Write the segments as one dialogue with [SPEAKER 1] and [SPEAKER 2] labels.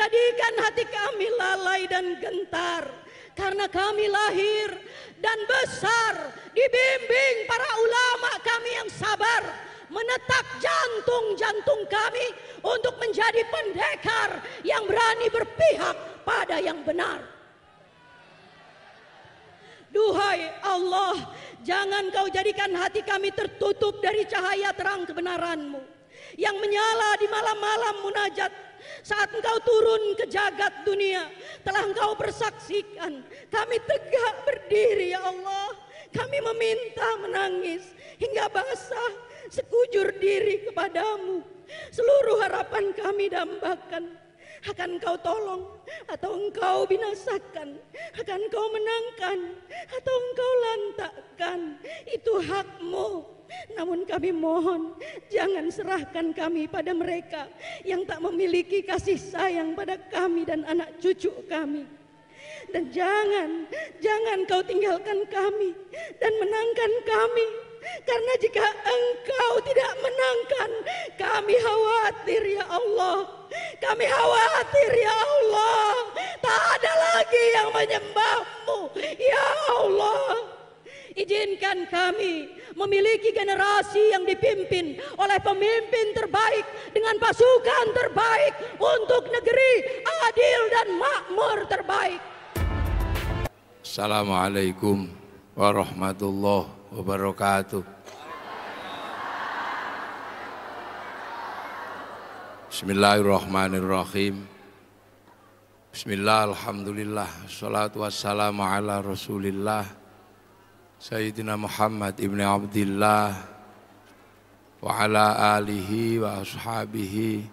[SPEAKER 1] Jadikan hati kami lalai dan gentar, karena kami lahir dan besar dibimbing para ulama kami yang sabar, menetak jantung-jantung kami untuk menjadi pendekar yang berani berpihak pada yang benar. Duhai Allah, jangan Kau jadikan hati kami tertutup dari cahaya terang kebenaran-Mu yang menyala di malam-malam munajat. Saat Engkau turun ke jagat dunia, telah Engkau bersaksikan kami tegak berdiri, ya Allah. Kami meminta, menangis hingga basah sekujur diri kepadamu. Seluruh harapan kami dambakan, akan Engkau tolong atau Engkau binasakan, akan Engkau menangkan atau Engkau lantakkan. Itu hak-Mu. Namun kami mohon, jangan serahkan kami pada mereka yang tak memiliki kasih sayang pada kami dan anak cucu kami. Dan jangan Kau tinggalkan kami dan menangkan kami. Karena jika Engkau tidak menangkan, kami khawatir, ya Allah. Kami khawatir, ya Allah, tak ada lagi yang menyembah-Mu, ya Allah. Izinkan kami memiliki generasi yang dipimpin oleh pemimpin terbaik dengan pasukan terbaik untuk negeri adil dan makmur terbaik.
[SPEAKER 2] Assalamualaikum warahmatullahi wabarakatuh. Bismillahirrahmanirrahim. Bismillah, alhamdulillah, salatu wassalamu ala rasulillah Sayyidina Muhammad ibn Abdillah wa ala alihi wa ashabihi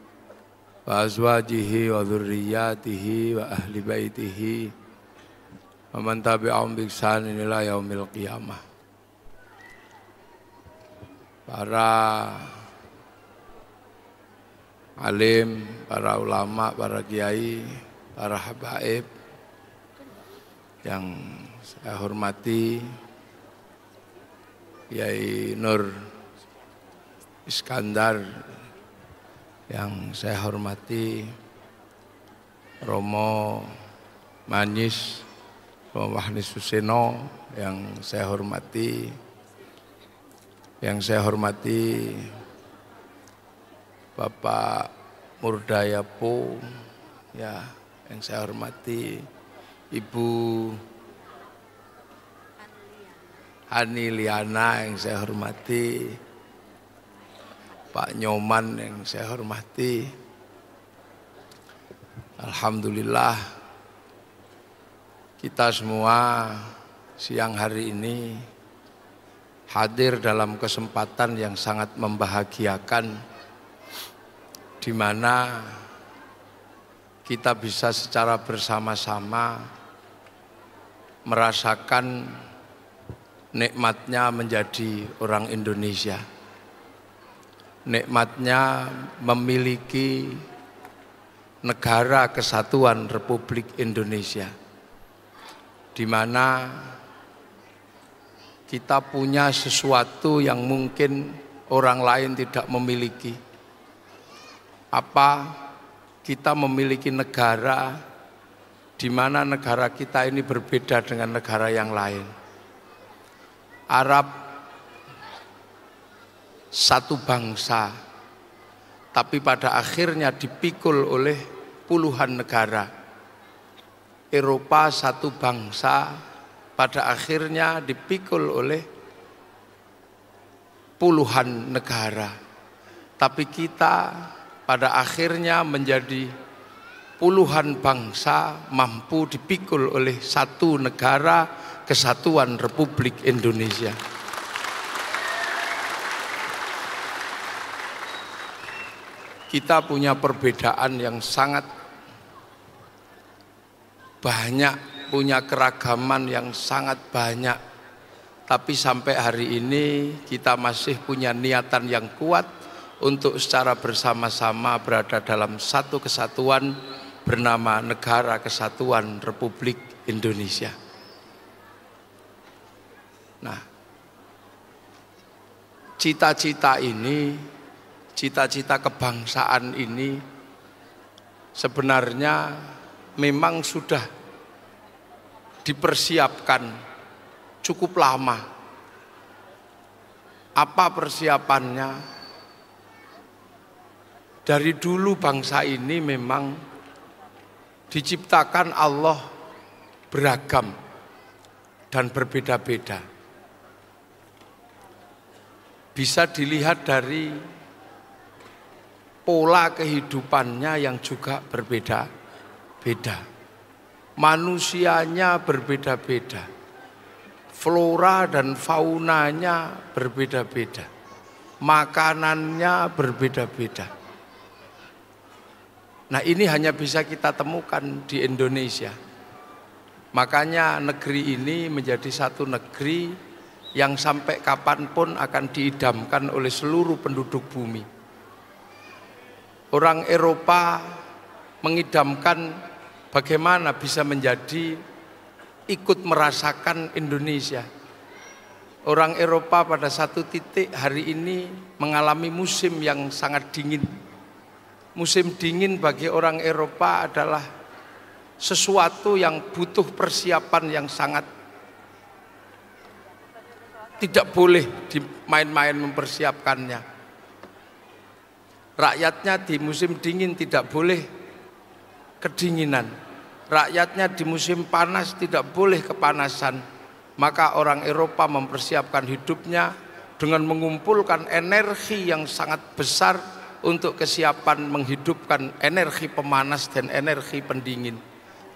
[SPEAKER 2] wa azwajihi wa dhurriyyatihi wa ahli baitihi wa man tabi'ahum bi ihsanin ila yaumil qiyamah. Para alim, para ulama, para kiai, para habaib yang saya hormati, Kiai Nur Iskandar yang saya hormati, Romo Manis, Romo Wahnis Suseno yang saya hormati, Bapak Murdayapo ya, yang saya hormati Ibu Hani Liana yang saya hormati, Pak Nyoman yang saya hormati. Alhamdulillah kita semua siang hari ini hadir dalam kesempatan yang sangat membahagiakan, di mana kita bisa secara bersama-sama merasakan nikmatnya menjadi orang Indonesia, nikmatnya memiliki negara kesatuan Republik Indonesia, di mana kita punya sesuatu yang mungkin orang lain tidak memiliki. Apa? Kita memiliki negara di mana negara kita ini berbeda dengan negara yang lain. Arab satu bangsa, tapi pada akhirnya dipikul oleh puluhan negara. Eropa satu bangsa, pada akhirnya dipikul oleh puluhan negara. Tapi kita pada akhirnya menjadi puluhan bangsa mampu dipikul oleh satu negara kesatuan Republik Indonesia. Kita punya perbedaan yang sangat banyak, punya keragaman yang sangat banyak. Tapi sampai hari ini kita masih punya niatan yang kuat untuk secara bersama-sama berada dalam satu kesatuan bernama Negara Kesatuan Republik Indonesia. Nah, cita-cita ini, cita-cita kebangsaan ini sebenarnya memang sudah dipersiapkan cukup lama. Apa persiapannya? Dari dulu bangsa ini memang diciptakan Allah beragam dan berbeda-beda. Bisa dilihat dari pola kehidupannya yang juga berbeda-beda. Manusianya berbeda-beda. Flora dan faunanya berbeda-beda. Makanannya berbeda-beda. Nah, ini hanya bisa kita temukan di Indonesia. Makanya negeri ini menjadi satu negeri yang sampai kapanpun akan diidamkan oleh seluruh penduduk bumi. Orang Eropa mengidamkan bagaimana bisa menjadi ikut merasakan Indonesia. Orang Eropa pada satu titik hari ini mengalami musim yang sangat dingin. Musim dingin bagi orang Eropa adalah sesuatu yang butuh persiapan yang sangat, tidak boleh dimain-main mempersiapkannya. Rakyatnya di musim dingin tidak boleh kedinginan. Rakyatnya di musim panas tidak boleh kepanasan. Maka orang Eropa mempersiapkan hidupnya dengan mengumpulkan energi yang sangat besar untuk kesiapan menghidupkan energi pemanas dan energi pendingin.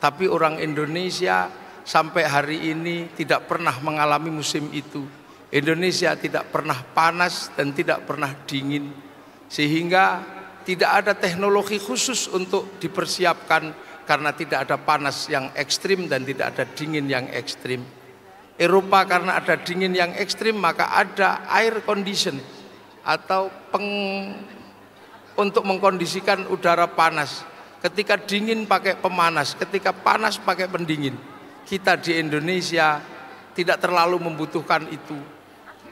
[SPEAKER 2] Tapi orang Indonesia sampai hari ini tidak pernah mengalami musim itu. Indonesia tidak pernah panas dan tidak pernah dingin, sehingga tidak ada teknologi khusus untuk dipersiapkan karena tidak ada panas yang ekstrim dan tidak ada dingin yang ekstrim. Eropa karena ada dingin yang ekstrim maka ada air condition atau untuk mengkondisikan udara panas. Ketika dingin pakai pemanas, ketika panas pakai pendingin. Kita di Indonesia tidak terlalu membutuhkan itu.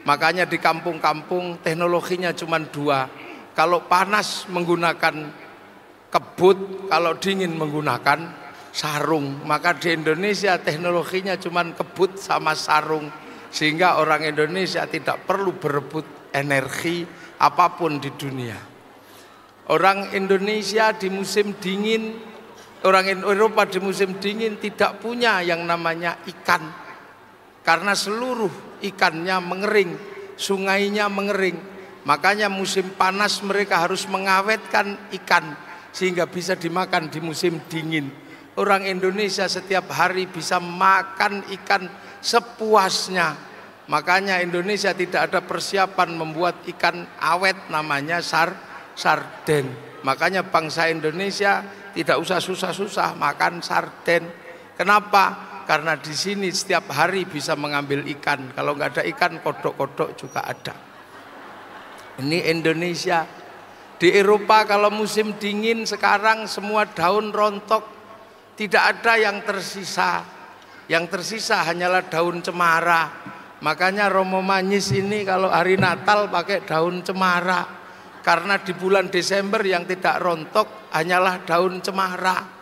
[SPEAKER 2] Makanya di kampung-kampung teknologinya cuma dua. Kalau panas menggunakan kebut, kalau dingin menggunakan sarung. Maka di Indonesia teknologinya cuma kebut sama sarung. Sehingga orang Indonesia tidak perlu berebut energi apapun di dunia. Orang Indonesia di musim dingin, orang Eropa di musim dingin tidak punya yang namanya ikan. Karena seluruh ikannya mengering, sungainya mengering. Makanya musim panas mereka harus mengawetkan ikan sehingga bisa dimakan di musim dingin. Orang Indonesia setiap hari bisa makan ikan sepuasnya. Makanya Indonesia tidak ada persiapan membuat ikan awet namanya sarden. Makanya bangsa Indonesia tidak usah susah-susah makan sarden. Kenapa? Karena di sini setiap hari bisa mengambil ikan. Kalau nggak ada ikan, kodok-kodok juga ada. Ini Indonesia. Di Eropa kalau musim dingin sekarang semua daun rontok, tidak ada yang tersisa. Yang tersisa hanyalah daun cemara. Makanya Romo Manis ini kalau hari Natal pakai daun cemara. Karena di bulan Desember yang tidak rontok hanyalah daun cemara.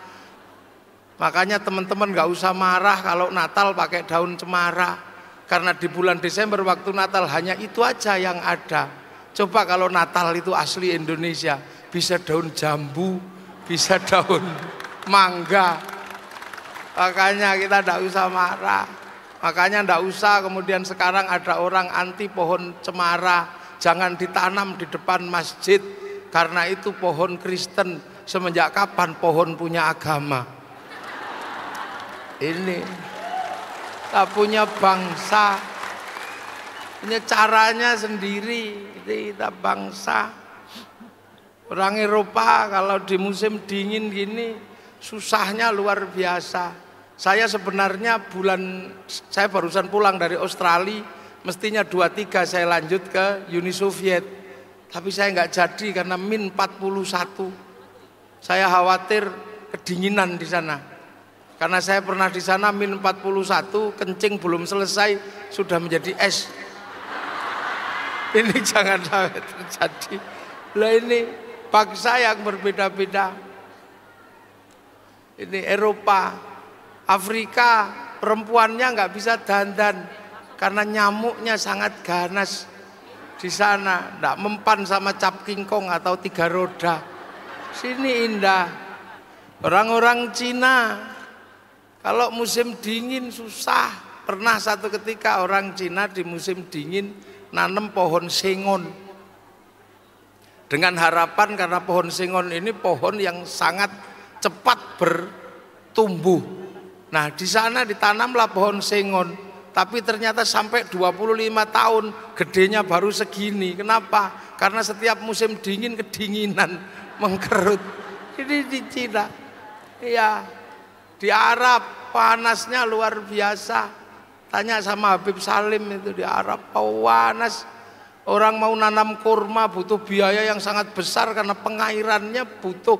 [SPEAKER 2] Makanya teman-teman gak usah marah kalau Natal pakai daun cemara. Karena di bulan Desember waktu Natal hanya itu aja yang ada. Coba kalau Natal itu asli Indonesia, bisa daun jambu, bisa daun mangga. Makanya kita gak usah marah. Makanya gak usah kemudian sekarang ada orang anti pohon cemara. Jangan ditanam di depan masjid. Karena itu pohon Kristen. Semenjak kapan pohon punya agama? Ini tak punya bangsa, ini caranya sendiri. Kita bangsa. Orang Eropa kalau di musim dingin gini susahnya luar biasa. Saya sebenarnya saya barusan pulang dari Australia, mestinya 23 saya lanjut ke Uni Soviet, tapi saya nggak jadi karena min 41. Saya khawatir kedinginan di sana. Karena saya pernah di sana min 41, kencing belum selesai sudah menjadi es. Ini jangan sampai terjadi. Lah ini bangsa yang berbeda-beda. Ini Eropa, Afrika, perempuannya nggak bisa dandan karena nyamuknya sangat ganas di sana, nggak mempan sama cap kingkong atau 3 roda. Sini indah. Orang-orang Cina kalau musim dingin susah. Pernah satu ketika orang Cina di musim dingin nanam pohon sengon dengan harapan karena pohon sengon ini pohon yang sangat cepat bertumbuh. Nah, di sana ditanamlah pohon sengon, tapi ternyata sampai 25 tahun gedenya baru segini. Kenapa? Karena setiap musim dingin kedinginan, mengkerut. Ini di Cina. Iya. Di Arab panasnya luar biasa. Tanya sama Habib Salim itu, di Arab panas. Orang mau nanam kurma butuh biaya yang sangat besar karena pengairannya butuh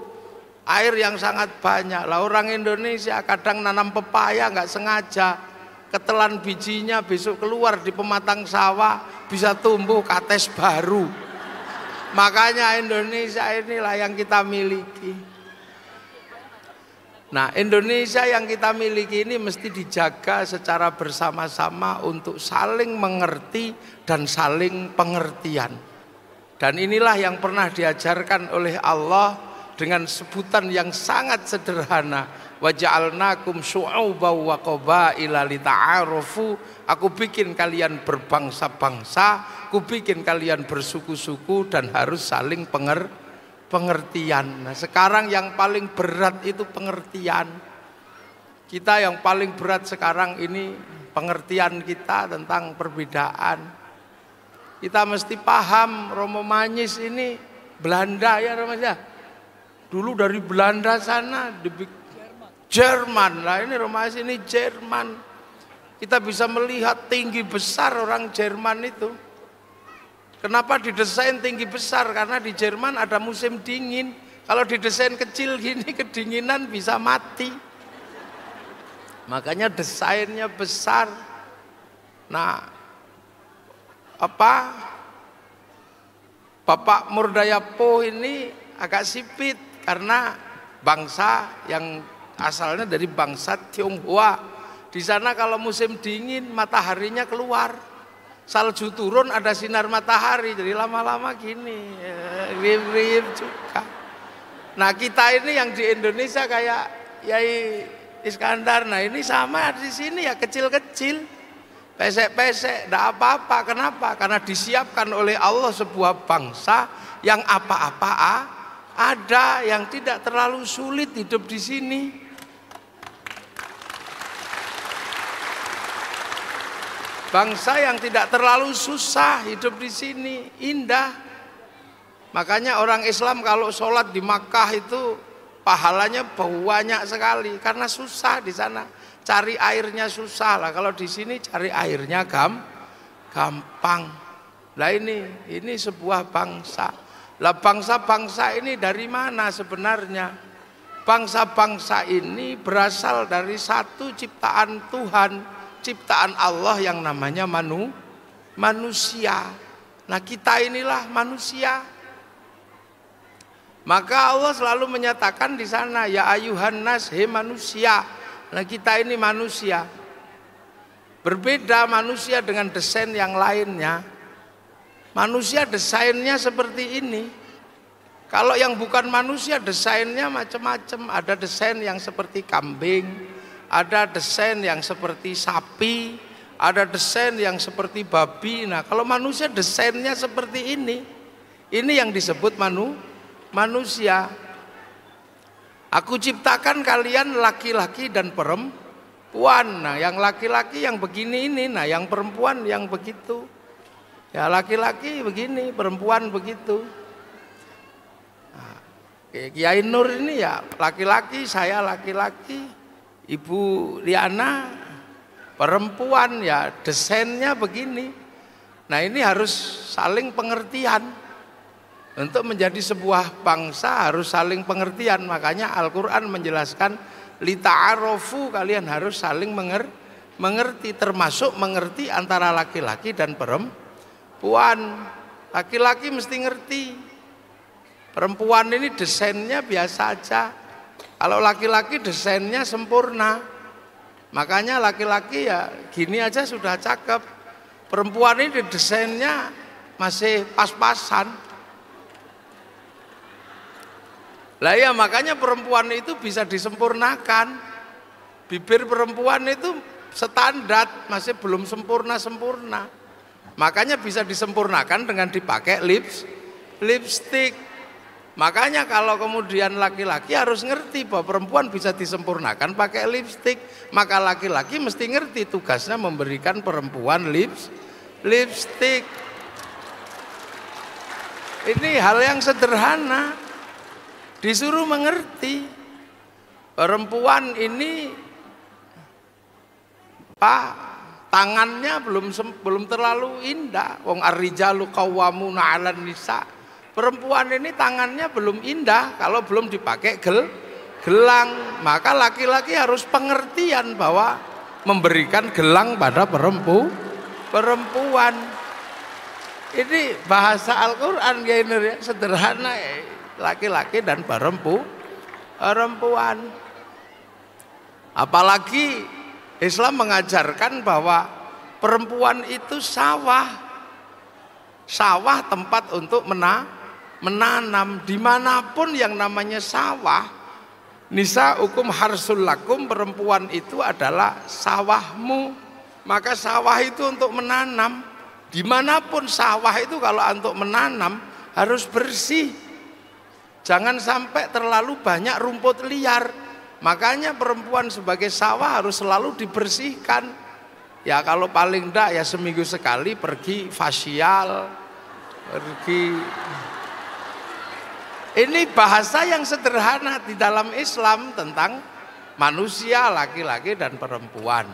[SPEAKER 2] air yang sangat banyak. Lah orang Indonesia kadang nanam pepaya nggak sengaja, ketelan bijinya besok keluar di pematang sawah bisa tumbuh kates baru. Makanya Indonesia inilah yang kita miliki. Nah, Indonesia yang kita miliki ini mesti dijaga secara bersama-sama untuk saling mengerti dan saling pengertian. Dan inilah yang pernah diajarkan oleh Allah dengan sebutan yang sangat sederhana. Wa ja'alnakum syu'uban wa qabaila lita'arufu. Aku bikin kalian berbangsa-bangsa, aku bikin kalian bersuku-suku dan harus saling pengertian. Nah, sekarang yang paling berat itu pengertian. Kita yang paling berat sekarang ini pengertian kita tentang perbedaan. Kita mesti paham Romo Manis ini Belanda ya Romo ya. Dulu dari Belanda sana Jerman. Lah ini Romo Manis ini Jerman. Kita bisa melihat tinggi besar orang Jerman itu. Kenapa didesain tinggi besar? Karena di Jerman ada musim dingin. Kalau didesain kecil gini kedinginan bisa mati. Makanya desainnya besar. Nah, Bapak Murdayapo ini agak sipit karena bangsa yang asalnya dari bangsa Tionghoa. Di sana kalau musim dingin mataharinya keluar. Salju turun ada sinar matahari, jadi lama-lama gini, rip-rip juga. Nah kita ini yang di Indonesia kayak Yai Iskandar, nah ini sama di sini ya kecil-kecil, pesek-pesek, tidak apa-apa. Kenapa? Karena disiapkan oleh Allah sebuah bangsa yang apa-apa ada, yang tidak terlalu sulit hidup di sini. Bangsa yang tidak terlalu susah hidup di sini, indah. Makanya orang Islam kalau sholat di Makkah itu pahalanya banyak sekali karena susah di sana. Cari airnya susah lah. Kalau di sini cari airnya gampang. Lah ini sebuah bangsa. Lah bangsa-bangsa ini dari mana sebenarnya? Bangsa-bangsa ini berasal dari satu ciptaan Tuhan. Ciptaan Allah yang namanya manusia. Nah kita inilah manusia. Maka Allah selalu menyatakan di sana ya ayuhan nas, he manusia. Nah kita ini manusia. Berbeda manusia dengan desain yang lainnya. Manusia desainnya seperti ini. Kalau yang bukan manusia desainnya macam-macam. Ada desain yang seperti kambing, ada desain yang seperti sapi, ada desain yang seperti babi. Nah kalau manusia desainnya seperti ini yang disebut manusia. Aku ciptakan kalian laki-laki dan perempuan. Nah yang laki-laki yang begini ini, nah yang perempuan yang begitu. Ya laki-laki begini, perempuan begitu. Nah, Kiai Nur ini ya laki-laki, saya laki-laki. Ibu Liana perempuan, ya desainnya begini. Nah ini harus saling pengertian. Untuk menjadi sebuah bangsa harus saling pengertian. Makanya Al-Quran menjelaskan lita'arofu, kalian harus saling mengerti. Termasuk mengerti antara laki-laki dan perempuan. Laki-laki mesti ngerti. Perempuan ini desainnya biasa aja. Kalau laki-laki desainnya sempurna, makanya laki-laki ya gini aja sudah cakep. Perempuan ini desainnya masih pas-pasan. Lah ya makanya perempuan itu bisa disempurnakan. Bibir perempuan itu standar, masih belum sempurna-sempurna. Makanya bisa disempurnakan dengan dipakai lipstick. Makanya kalau kemudian laki-laki harus ngerti bahwa perempuan bisa disempurnakan pakai lipstick, maka laki-laki mesti ngerti tugasnya memberikan perempuan lipstick. Ini hal yang sederhana, disuruh mengerti. Perempuan ini tangannya belum terlalu indah. Wong ar-rijalu qawwamuna 'alan nisa. Perempuan ini tangannya belum indah kalau belum dipakai gelang. Maka laki-laki harus pengertian bahwa memberikan gelang pada perempuan. Ini bahasa Al-Quran ya, sederhana ya. Laki-laki dan perempuan. Apalagi Islam mengajarkan bahwa perempuan itu sawah tempat untuk menanam. Dimanapun yang namanya sawah, nisaukum harsul lakum, perempuan itu adalah sawahmu. Maka sawah itu untuk menanam. Dimanapun sawah itu kalau untuk menanam harus bersih. Jangan sampai terlalu banyak rumput liar. Makanya perempuan sebagai sawah harus selalu dibersihkan. Ya kalau paling enggak ya seminggu sekali pergi facial, pergi. Ini bahasa yang sederhana di dalam Islam tentang manusia, laki-laki dan perempuan.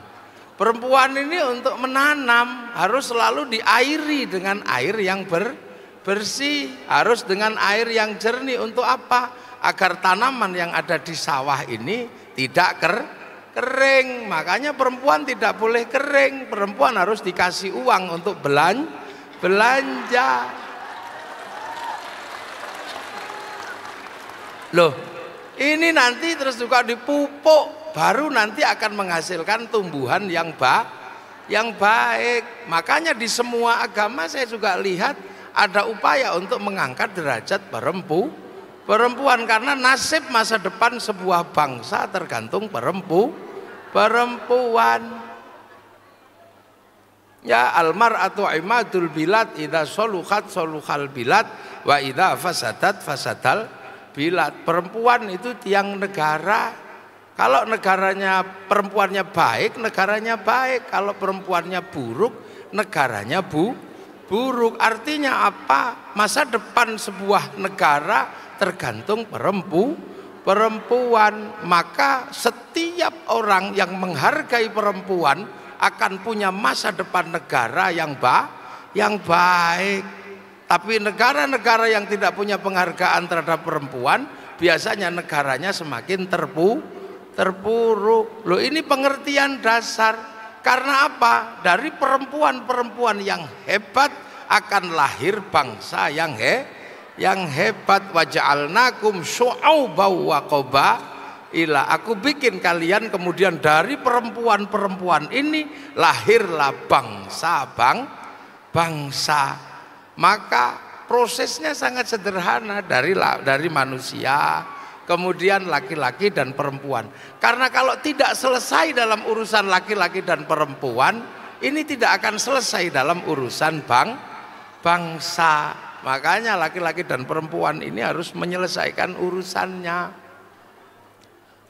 [SPEAKER 2] Perempuan ini untuk menanam harus selalu diairi dengan air yang bersih, harus dengan air yang jernih. Untuk apa? Agar tanaman yang ada di sawah ini tidak kering. Makanya perempuan tidak boleh kering. Perempuan harus dikasih uang untuk belanja. Loh, ini nanti terus juga dipupuk, baru nanti akan menghasilkan tumbuhan yang baik. Makanya di semua agama saya juga lihat ada upaya untuk mengangkat derajat perempuan, karena nasib masa depan sebuah bangsa tergantung perempuan. Ya, almar'atu imadul bilad, idza soluhat soluhal bilad wa idza fasadat fasadal bilad. Perempuan itu tiang negara. Kalau negaranya perempuannya baik, negaranya baik. Kalau perempuannya buruk, negaranya buruk. Artinya apa? Masa depan sebuah negara tergantung perempuan. Maka setiap orang yang menghargai perempuan akan punya masa depan negara yang baik. Tapi negara-negara yang tidak punya penghargaan terhadap perempuan, biasanya negaranya semakin terpuruk. Loh, ini pengertian dasar. Karena apa? Dari perempuan-perempuan yang hebat akan lahir bangsa yang hebat. Waja'alnakum syu'aubaw wa qabaila. Aku bikin kalian, kemudian dari perempuan-perempuan ini lahirlah bangsa. Maka prosesnya sangat sederhana, dari manusia, kemudian laki-laki dan perempuan. Karena kalau tidak selesai dalam urusan laki-laki dan perempuan, ini tidak akan selesai dalam urusan bangsa. Makanya laki-laki dan perempuan ini harus menyelesaikan urusannya.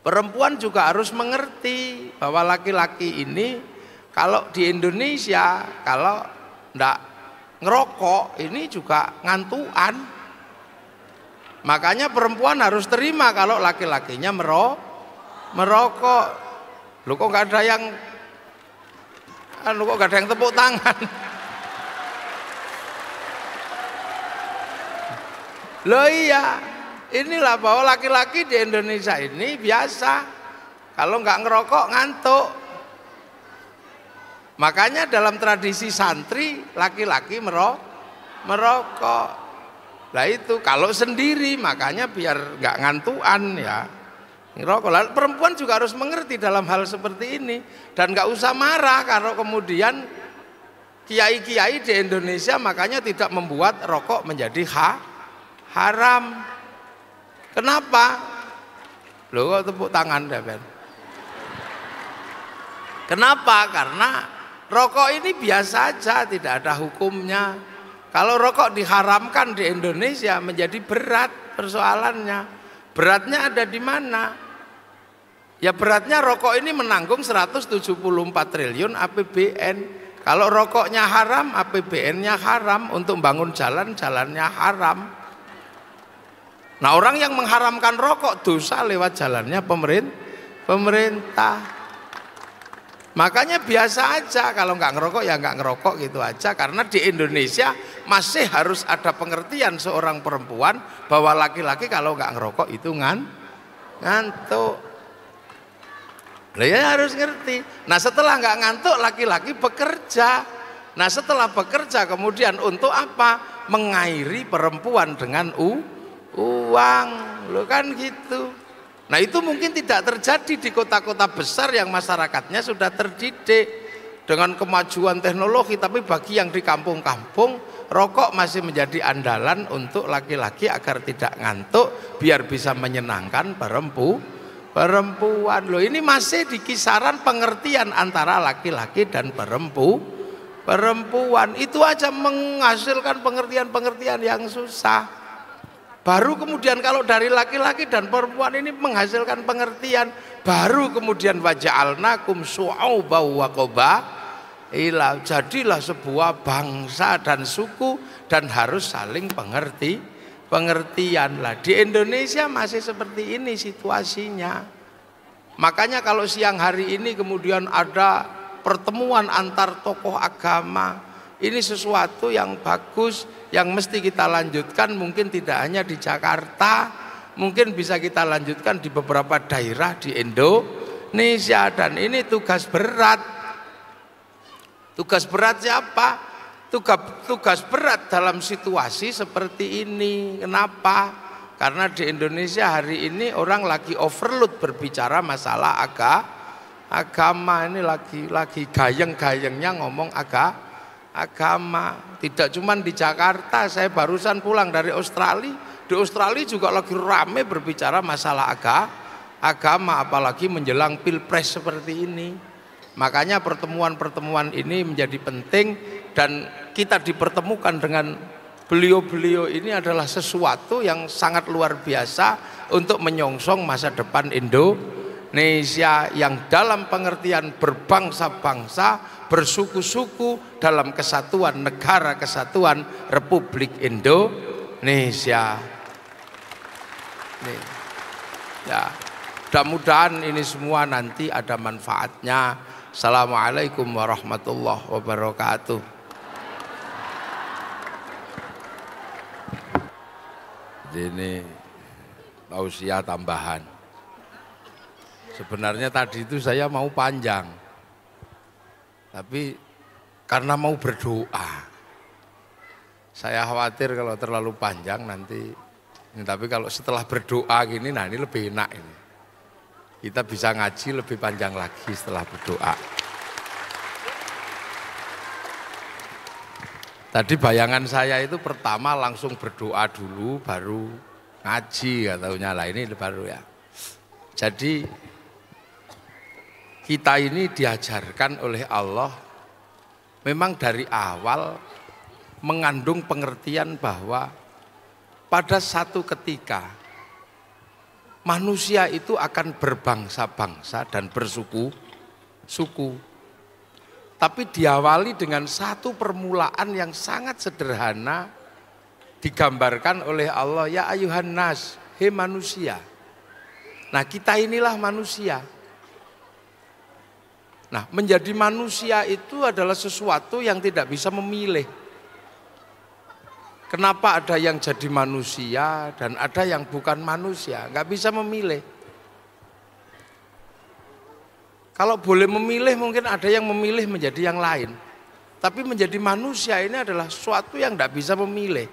[SPEAKER 2] Perempuan juga harus mengerti bahwa laki-laki ini, kalau di Indonesia, kalau enggak ngerokok ini juga ngantuan. Makanya perempuan harus terima kalau laki-lakinya merokok. Lu kok gak ada yang tepuk tangan? Loh iya, inilah bahwa laki-laki di Indonesia ini biasa kalau nggak ngerokok ngantuk. Makanya dalam tradisi santri laki-laki merokok. Lah itu kalau sendiri, makanya biar nggak ngantuan ya. Ngerokok. Perempuan juga harus mengerti dalam hal seperti ini dan nggak usah marah kalau kemudian kiai-kiai di Indonesia makanya tidak membuat rokok menjadi haram. Kenapa? Loh kok tepuk tangan deh Ben? Kenapa? Karena rokok ini biasa aja, tidak ada hukumnya. Kalau rokok diharamkan di Indonesia menjadi berat persoalannya. Beratnya ada di mana? Ya beratnya rokok ini menanggung 174 triliun APBN. Kalau rokoknya haram, APBN-nya haram, untuk bangun jalan, jalannya haram. Nah orang yang mengharamkan rokok dosa lewat jalannya pemerintah. Makanya biasa aja kalau nggak ngerokok ya nggak ngerokok gitu aja. Karena di Indonesia masih harus ada pengertian seorang perempuan bahwa laki-laki kalau nggak ngerokok itu ngantuk. Lah ya harus ngerti. Nah setelah nggak ngantuk laki-laki bekerja. Nah setelah bekerja kemudian untuk apa? Mengairi perempuan dengan uang. Loh kan gitu. Nah itu mungkin tidak terjadi di kota-kota besar yang masyarakatnya sudah terdidik dengan kemajuan teknologi. Tapi bagi yang di kampung-kampung, rokok masih menjadi andalan untuk laki-laki agar tidak ngantuk, biar bisa menyenangkan perempuan. Loh ini masih di kisaran pengertian antara laki-laki dan perempuan. Itu aja menghasilkan pengertian-pengertian yang susah. Baru kemudian kalau dari laki-laki dan perempuan ini menghasilkan pengertian, baru kemudian waja'alnakum syu'uban wa qabaila, jadilah sebuah bangsa dan suku dan harus saling pengertian lah. Di Indonesia masih seperti ini situasinya. Makanya kalau siang hari ini kemudian ada pertemuan antar tokoh agama, ini sesuatu yang bagus, yang mesti kita lanjutkan. Mungkin tidak hanya di Jakarta, mungkin bisa kita lanjutkan di beberapa daerah di Indonesia. Dan ini tugas berat. Tugas berat siapa? Tugas berat dalam situasi seperti ini. Kenapa? Karena di Indonesia hari ini orang lagi overload berbicara masalah agama. Ini lagi gayeng-gayengnya ngomong agama. Tidak cuma di Jakarta, saya barusan pulang dari Australia. Di Australia juga lagi rame berbicara masalah agama, apalagi menjelang pilpres seperti ini. Makanya pertemuan-pertemuan ini menjadi penting, dan kita dipertemukan dengan beliau-beliau ini adalah sesuatu yang sangat luar biasa untuk menyongsong masa depan Indonesia yang dalam pengertian berbangsa-bangsa, bersuku-suku dalam kesatuan negara kesatuan Republik Indonesia. Nih, ya, mudah-mudahan ini semua nanti ada manfaatnya. Assalamualaikum warahmatullahi wabarakatuh. Ini tausiah tambahan. Sebenarnya tadi itu saya mau panjang, tapi karena mau berdoa, saya khawatir kalau terlalu panjang nanti. Tapi kalau setelah berdoa gini, nah ini lebih enak ini. Kita bisa ngaji lebih panjang lagi setelah berdoa. Tadi bayangan saya itu pertama langsung berdoa dulu, baru ngaji katanya lah, ini baru ya. Jadi kita ini diajarkan oleh Allah memang dari awal mengandung pengertian bahwa pada satu ketika manusia itu akan berbangsa-bangsa dan bersuku-suku. Tapi diawali dengan satu permulaan yang sangat sederhana, digambarkan oleh Allah, ya ayuhan nas, hei manusia. Nah kita inilah manusia. Nah menjadi manusia itu adalah sesuatu yang tidak bisa memilih. Kenapa ada yang jadi manusia dan ada yang bukan manusia? Nggak bisa memilih. Kalau boleh memilih mungkin ada yang memilih menjadi yang lain. Tapi menjadi manusia ini adalah sesuatu yang nggak bisa memilih.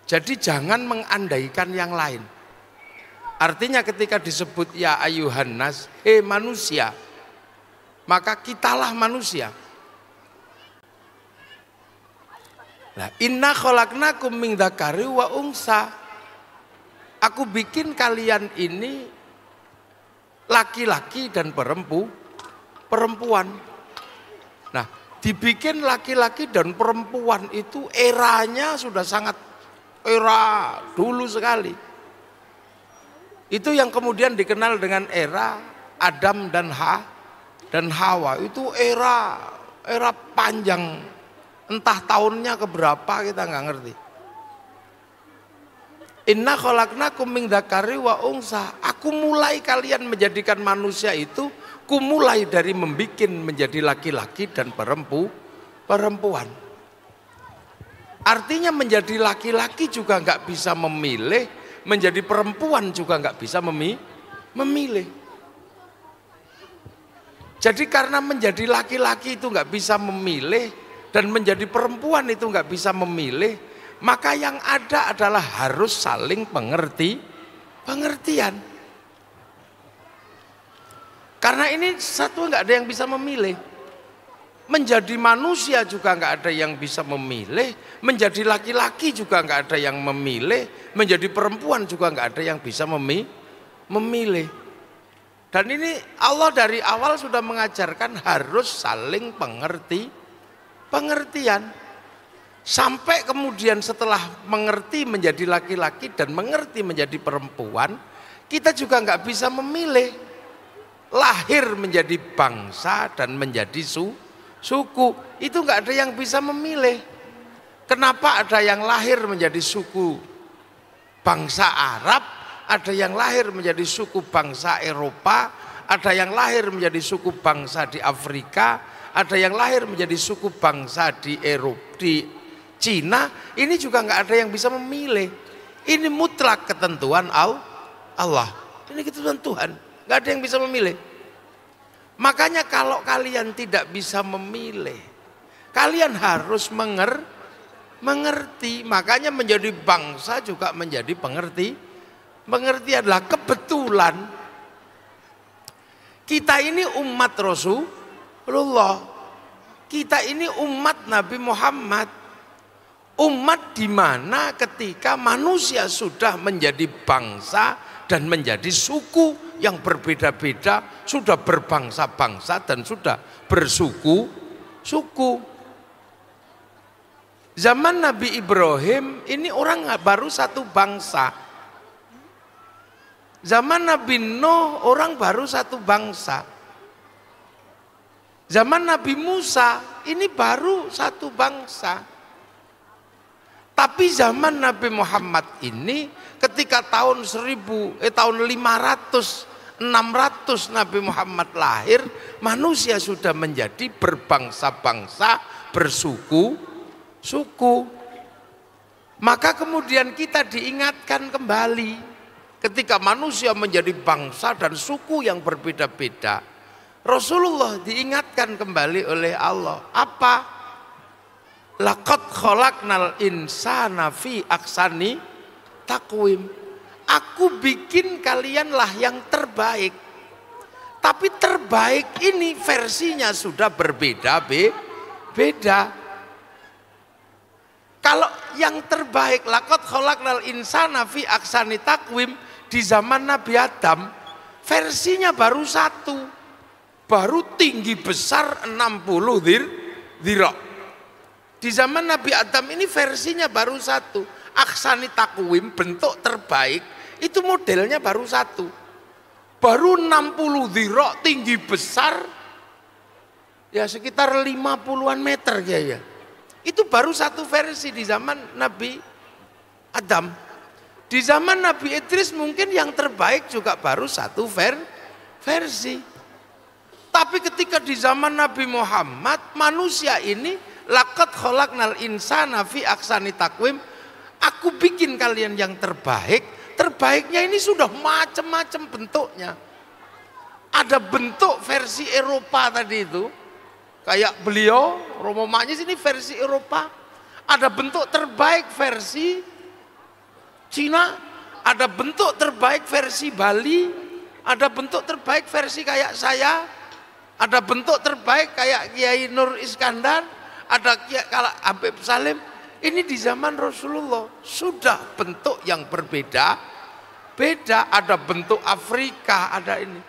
[SPEAKER 2] Jadi jangan mengandaikan yang lain. Artinya ketika disebut ya ayuhan nas, manusia, maka kitalah manusia. Nah, inna khalaqnakum min dzakari wa unsa. Aku bikin kalian ini laki-laki dan perempuan. Nah, dibikin laki-laki dan perempuan itu eranya sudah sangat era dulu sekali. Itu yang kemudian dikenal dengan era Adam dan Hawa. Itu era panjang, entah tahunnya keberapa kita nggak ngerti. Inna khalaqnakum min dzakari wa unsa. Aku mulai kalian menjadikan manusia itu, ku mulai dari membikin menjadi laki-laki dan perempuan. Artinya menjadi laki-laki juga nggak bisa memilih, menjadi perempuan juga nggak bisa memilih. Jadi karena menjadi laki-laki itu nggak bisa memilih dan menjadi perempuan itu nggak bisa memilih, maka yang ada adalah harus saling pengertian. Karena ini satu nggak ada yang bisa memilih. Menjadi manusia juga nggak ada yang bisa memilih, menjadi laki-laki juga nggak ada yang memilih, menjadi perempuan juga nggak ada yang bisa memilih. Dan ini Allah dari awal sudah mengajarkan harus saling pengertian. Sampai kemudian setelah mengerti menjadi laki-laki dan mengerti menjadi perempuan, kita juga nggak bisa memilih. Lahir menjadi bangsa dan menjadi suku, itu nggak ada yang bisa memilih. Kenapa ada yang lahir menjadi suku bangsa Arab, ada yang lahir menjadi suku bangsa Eropa, ada yang lahir menjadi suku bangsa di Afrika, ada yang lahir menjadi suku bangsa di Eropa, di Cina. Ini juga nggak ada yang bisa memilih. Ini mutlak ketentuan Allah. Ini ketentuan Tuhan, nggak ada yang bisa memilih. Makanya kalau kalian tidak bisa memilih, kalian harus mengerti. Makanya menjadi bangsa juga menjadi pengerti adalah kebetulan kita ini umat Rasulullah, kita ini umat Nabi Muhammad, umat di mana ketika manusia sudah menjadi bangsa dan menjadi suku yang berbeda-beda, sudah berbangsa-bangsa dan sudah bersuku-suku. Zaman Nabi Ibrahim ini orang baru satu bangsa. Zaman Nabi Nuh orang baru satu bangsa. Zaman Nabi Musa ini baru satu bangsa. Tapi zaman Nabi Muhammad ini ketika tahun 500, 600 Nabi Muhammad lahir, manusia sudah menjadi berbangsa-bangsa, bersuku-suku. Maka kemudian kita diingatkan kembali ketika manusia menjadi bangsa dan suku yang berbeda-beda. Rasulullah diingatkan kembali oleh Allah. Apa? Laqad khalaqnal insana fi ahsani taqwim. Aku bikin kalianlah yang terbaik. Tapi terbaik ini versinya sudah berbeda-beda. Kalau yang terbaik laqad khalaqnal insana fi ahsani taqwim di zaman Nabi Adam, versinya baru satu. Baru tinggi besar 60 dhira'. Di zaman Nabi Adam ini versinya baru satu. Ahsani taqwim, bentuk terbaik, itu modelnya baru satu. Baru 60 dhira', tinggi besar, ya sekitar 50-an meter ya. Itu baru satu versi di zaman Nabi Adam. Di zaman Nabi Idris mungkin yang terbaik juga baru satu versi. Tapi ketika di zaman Nabi Muhammad, manusia ini laqad khalaqnal insana fi ahsani taqwim, aku bikin kalian yang terbaik. Terbaiknya ini sudah macam-macam bentuknya. Ada bentuk versi Eropa tadi itu, kayak beliau Romo Magnis ini versi Eropa. Ada bentuk terbaik versi Cina, ada bentuk terbaik versi Bali, ada bentuk terbaik versi kayak saya, ada bentuk terbaik kayak Kiai Nur Iskandar, ada Kiai Habib Salim. Ini di zaman Rasulullah sudah bentuk yang berbeda, ada bentuk Afrika, ada ini.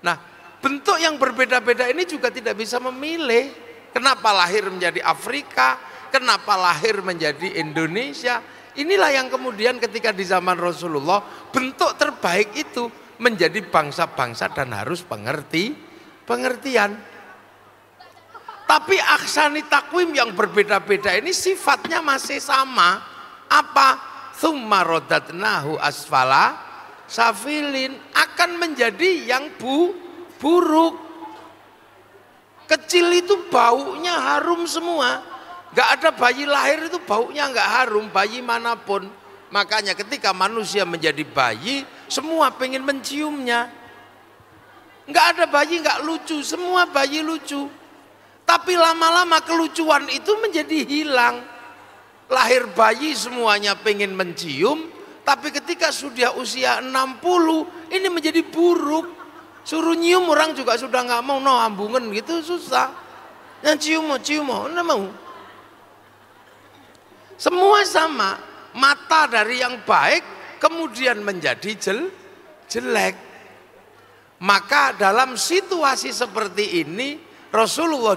[SPEAKER 2] Nah, bentuk yang berbeda-beda ini juga tidak bisa memilih. Kenapa lahir menjadi Afrika, kenapa lahir menjadi Indonesia. Inilah yang kemudian ketika di zaman Rasulullah, bentuk terbaik itu menjadi bangsa-bangsa dan harus pengertian. Tapi aksani takwim yang berbeda-beda ini sifatnya masih sama. Apa? Tsumma radatnahu asfala safilin, akan menjadi yang buruk. Kecil itu baunya harum semua. Gak ada bayi lahir itu baunya gak harum, bayi manapun. Makanya ketika manusia menjadi bayi, semua pengen menciumnya. Gak ada bayi gak lucu, semua bayi lucu. Tapi lama-lama kelucuan itu menjadi hilang. Lahir bayi semuanya pengen mencium, tapi ketika sudah usia 60, ini menjadi buruk. Suruh nyium orang juga sudah gak mau, no ambungan gitu susah. Yang cium mau, enggak mau. Semua sama, mata dari yang baik kemudian menjadi jelek. Maka dalam situasi seperti ini Rasulullah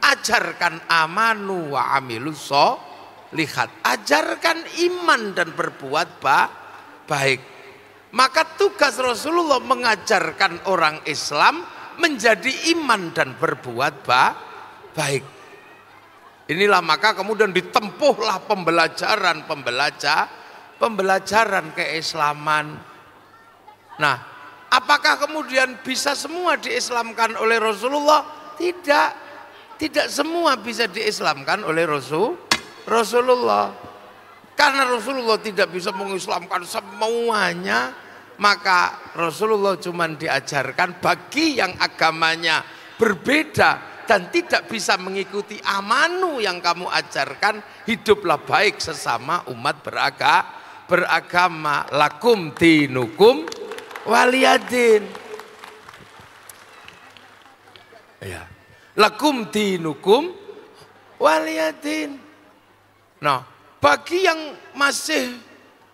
[SPEAKER 2] ajarkan amanu wa amilus sholihat, ajarkan iman dan berbuat baik. Maka tugas Rasulullah mengajarkan orang Islam menjadi iman dan berbuat baik. Inilah maka kemudian ditempuhlah pembelajaran keislaman. Nah, apakah kemudian bisa semua diislamkan oleh Rasulullah? Tidak semua bisa diislamkan oleh Rasulullah. Karena Rasulullah tidak bisa mengislamkan semuanya, maka Rasulullah cuma diajarkan bagi yang agamanya berbeda dan tidak bisa mengikuti amanu yang kamu ajarkan, hiduplah baik sesama umat beragama. Lakum dinukum waliyadin. Ya. Lakum dinukum waliyadin. Nah, bagi yang masih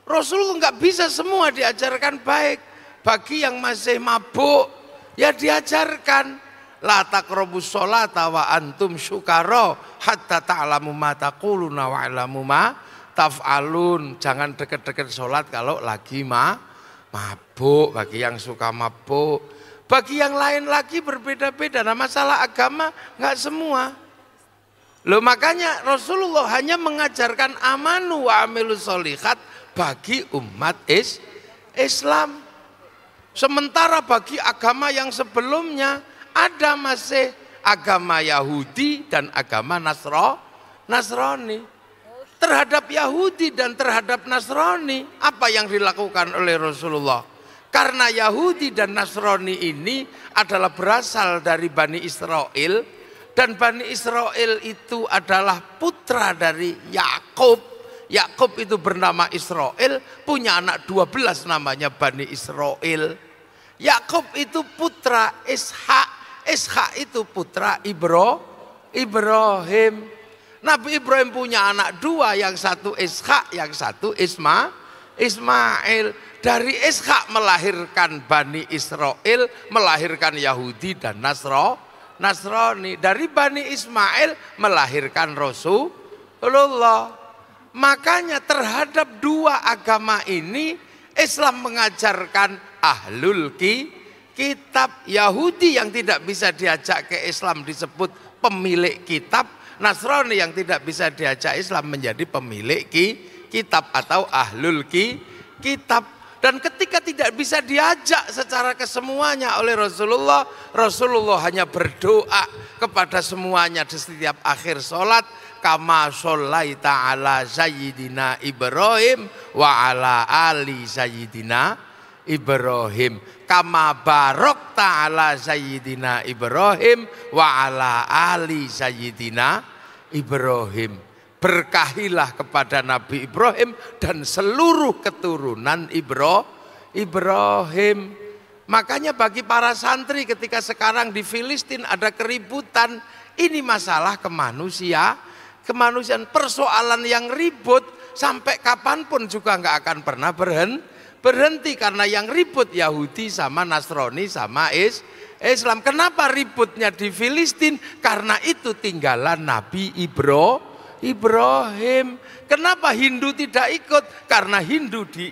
[SPEAKER 2] Rasulullah nggak bisa semua diajarkan baik. Bagi yang masih mabuk, ya diajarkan. La taqrabus sholata wa antum syukara hatta ta'lamu ma taquluna wa alamu ma taf'alun. Jangan deket-deket sholat kalau lagi mabuk, bagi yang suka mabuk. Bagi yang lain lagi berbeda-beda. Nah, masalah agama nggak semua. Loh, makanya Rasulullah hanya mengajarkan amanu wa amilus sholihat bagi umat Islam. Sementara bagi agama yang sebelumnya ada masih agama Yahudi dan agama Nasrani. Terhadap Yahudi dan terhadap Nasrani, apa yang dilakukan oleh Rasulullah? Karena Yahudi dan Nasrani ini adalah berasal dari Bani Israel, dan Bani Israel itu adalah putra dari Yakub. Yakub itu bernama Israel, punya anak 12 namanya Bani Israel. Yakub itu putra Ishak. Ishak itu putra Ibrahim. Nabi Ibrahim punya anak 2, yang satu Ishak, yang satu Ismail. Dari Ishak melahirkan Bani Israel, melahirkan Yahudi dan Nasrani. Dari Bani Ismail melahirkan Rasulullah. Makanya terhadap 2 agama ini Islam mengajarkan ahlul kitab. Yahudi yang tidak bisa diajak ke Islam disebut pemilik kitab. Nasrani yang tidak bisa diajak Islam menjadi pemilik kitab atau ahlul kitab. Dan ketika tidak bisa diajak secara kesemuanya oleh Rasulullah, Rasulullah hanya berdoa kepada semuanya di setiap akhir sholat. Kama sholaita ala sayyidina Ibrahim wa ala ali sayyidina Ibrahim. Kama barokta ala sayyidina Ibrahim wa ala ali sayyidina Ibrahim. berkahilah kepada Nabi Ibrahim dan seluruh keturunan Ibrahim. Makanya bagi para santri ketika sekarang di Filistin ada keributan, ini masalah kemanusiaan, persoalan yang ribut sampai kapanpun juga nggak akan pernah berhenti karena yang ribut Yahudi sama Nasrani sama Islam. Kenapa ributnya di Filistin? Karena itu tinggalan Nabi Ibrahim. Kenapa Hindu tidak ikut? Karena Hindu di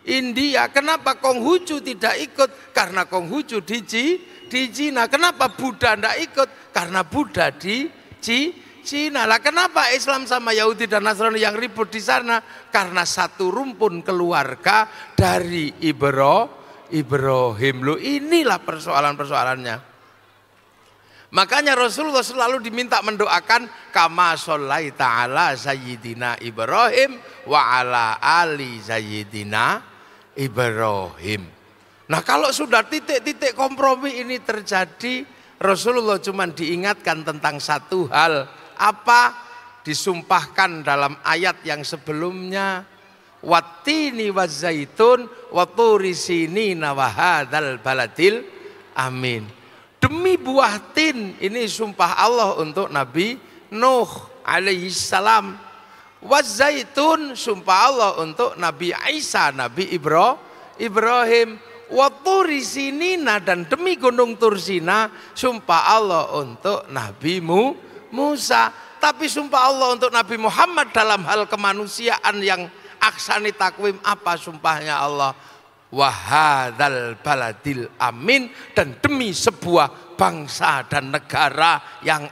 [SPEAKER 2] India. Kenapa Konghucu tidak ikut? Karena Konghucu di Cina. Kenapa Buddha tidak ikut? Karena Buddha di Cina. Lah kenapa Islam sama Yahudi dan Nasrani yang ribut di sana? Karena satu rumpun keluarga dari Ibrahim. Loh, inilah persoalannya. Makanya Rasulullah selalu diminta mendoakan kama shallaita ala sayyidina Ibrahim wa ala ali sayyidina Ibrahim. Nah, kalau sudah titik-titik kompromi ini terjadi, Rasulullah cuma diingatkan tentang satu hal. Apa? Disumpahkan dalam ayat yang sebelumnya, wattini wazzaitun wa turi sinina wa hadzal baladil amin. Demi buah tin, ini sumpah Allah untuk Nabi Nuh alaihi salam. Wazzaitun, sumpah Allah untuk Nabi Isa, Nabi Ibrahim. Wa turi sinina, dan demi gunung Tursina, sumpah Allah untuk Nabi Musa. Tapi sumpah Allah untuk Nabi Muhammad dalam hal kemanusiaan yang aksani takwim, apa sumpahnya Allah? Wahadal baladil amin, dan demi sebuah bangsa dan negara yang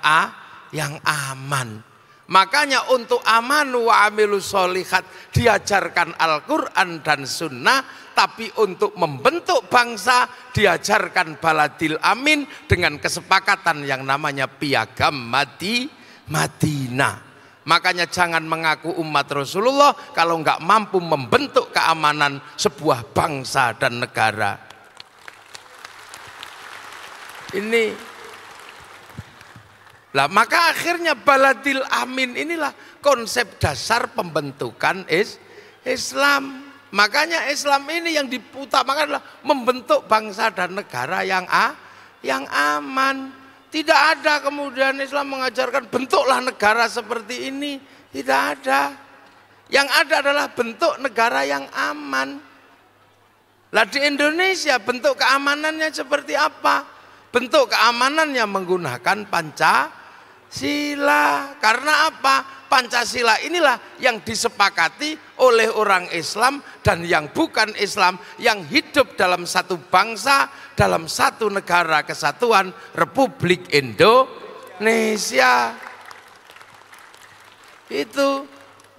[SPEAKER 2] aman. Makanya untuk amanu wa amilus sholihat diajarkan Al-Quran dan Sunnah, tapi untuk membentuk bangsa diajarkan baladil amin dengan kesepakatan yang namanya piagam Madinah. Makanya jangan mengaku umat Rasulullah kalau nggak mampu membentuk keamanan sebuah bangsa dan negara. Ini lah, maka akhirnya baladil amin inilah konsep dasar pembentukan Islam. Makanya Islam ini yang diutamakan adalah membentuk bangsa dan negara yang aman. Tidak ada kemudian Islam mengajarkan bentuklah negara seperti ini. Tidak ada. Yang ada adalah bentuk negara yang aman. Lah di Indonesia bentuk keamanannya seperti apa? Bentuk keamanannya menggunakan Pancasila. Karena apa? Pancasila inilah yang disepakati oleh orang Islam dan yang bukan Islam, yang hidup dalam satu bangsa, dalam satu negara kesatuan Republik Indonesia. Itu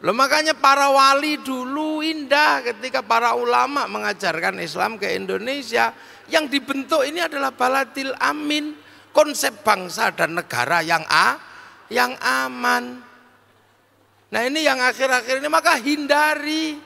[SPEAKER 2] loh, makanya para wali dulu indah ketika para ulama mengajarkan Islam ke Indonesia. Yang dibentuk ini adalah baladil amin, konsep bangsa dan negara yang aman. Nah, ini yang akhir-akhir ini, maka hindari.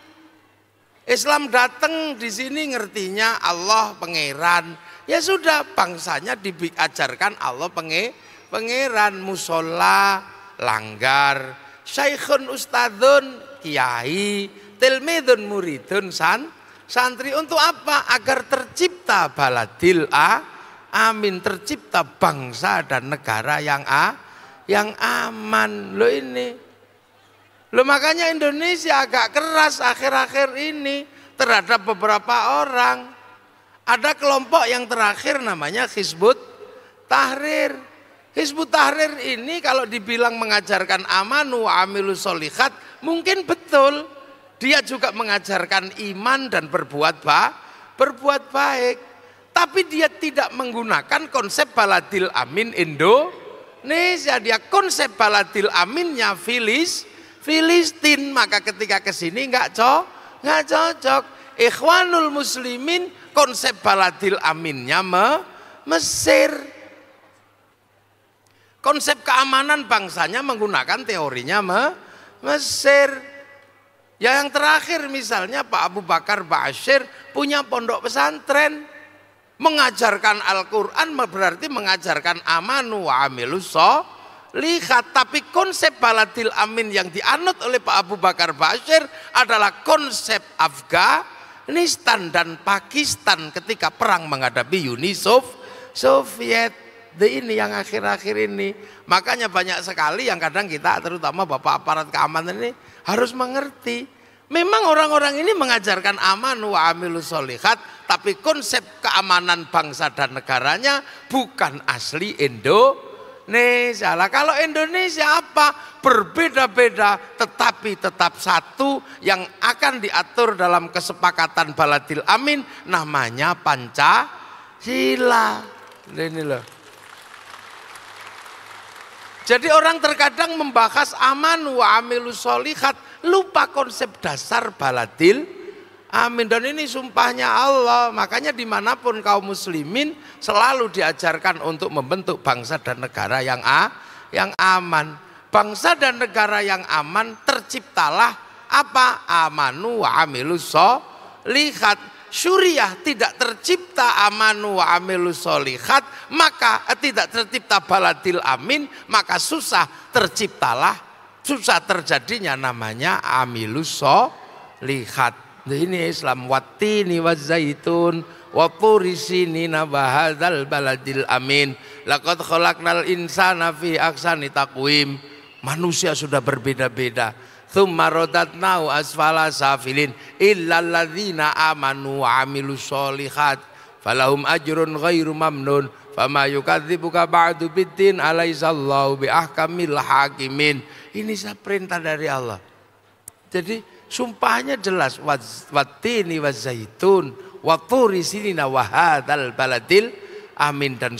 [SPEAKER 2] Islam datang di sini ngertinya Allah pangeran. Ya sudah, bangsanya diajarkan Allah pangeran. Musola, langgar, syaikhun ustadzun, kiai, tilmidun muridun, santri. Untuk apa? Agar tercipta baladil amin, tercipta bangsa dan negara yang aman. Loh ini. Loh, makanya Indonesia agak keras akhir-akhir ini terhadap beberapa orang. Ada kelompok yang terakhir namanya Hizbut Tahrir. Hizbut Tahrir ini kalau dibilang mengajarkan amanu wa amilus sholihat, mungkin betul. Dia juga mengajarkan iman dan berbuat baik. Tapi dia tidak menggunakan konsep baladil amin Indonesia. Dia konsep baladil aminnya Filistin. Maka ketika kesini nggak cocok. Ikhwanul Muslimin konsep baladil aminnya Mesir. Konsep keamanan bangsanya menggunakan teorinya Mesir. Ya, yang terakhir misalnya Pak Abu Bakar Ba'asyir punya pondok pesantren. Mengajarkan Al-Quran berarti mengajarkan amanu wa amilus lihat, tapi konsep baladil amin yang dianut oleh Pak Abu Bakar Bashir adalah konsep Afghanistan dan Pakistan ketika perang menghadapi Uni Soviet. Ini yang akhir-akhir ini. Makanya banyak sekali yang kadang kita, terutama Bapak aparat keamanan ini harus mengerti. Memang orang-orang ini mengajarkan amanu wa amilus sholihat, tapi konsep keamanan bangsa dan negaranya bukan asli Indonesia. Lah kalau Indonesia apa? Berbeda-beda tetapi tetap satu yang akan diatur dalam kesepakatan baladil amin, namanya Pancasila. Ini loh. Jadi orang terkadang membahas amanu wa amilus sholihat, lupa konsep dasar baladil amin. Dan ini sumpahnya Allah. Makanya dimanapun kaum muslimin selalu diajarkan untuk membentuk bangsa dan negara yang aman. Bangsa dan negara yang aman terciptalah apa? Amanu wa amilus sholihat. Syuriah tidak tercipta amanu wa amilus sholihat, maka tidak tercipta baladil amin, maka susah terjadinya namanya amilus sholihat. Ini Islam. Wattini wazzaitun wa turi sinina wa hadzal baladil amin. Laqad khalaqnal insana fi ahsani taqwim. Manusia sudah berbeda-beda. Tsumma radatnahu asfala safilin illal ladzina amanu wa amilus sholihat falahum ajrun ghairu mamnun fama yukadzibuka ba'du biddin alaisallahu biahkamil hakimin. Ini perintah dari Allah. Jadi sumpahnya jelas, wattini wazzaitun wa turi sinina wa hadzal baladil amin, dan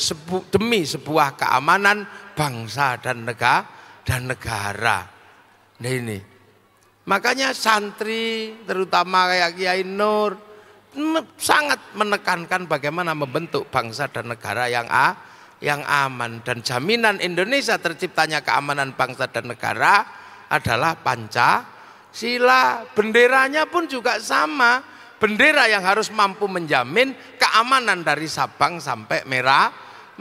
[SPEAKER 2] demi sebuah keamanan bangsa dan negara. Nah ini. Makanya santri terutama kayak Kiai Nur sangat menekankan bagaimana membentuk bangsa dan negara yang aman, dan jaminan Indonesia terciptanya keamanan bangsa dan negara adalah Pancasila. Benderanya pun juga sama, bendera yang harus mampu menjamin keamanan dari Sabang sampai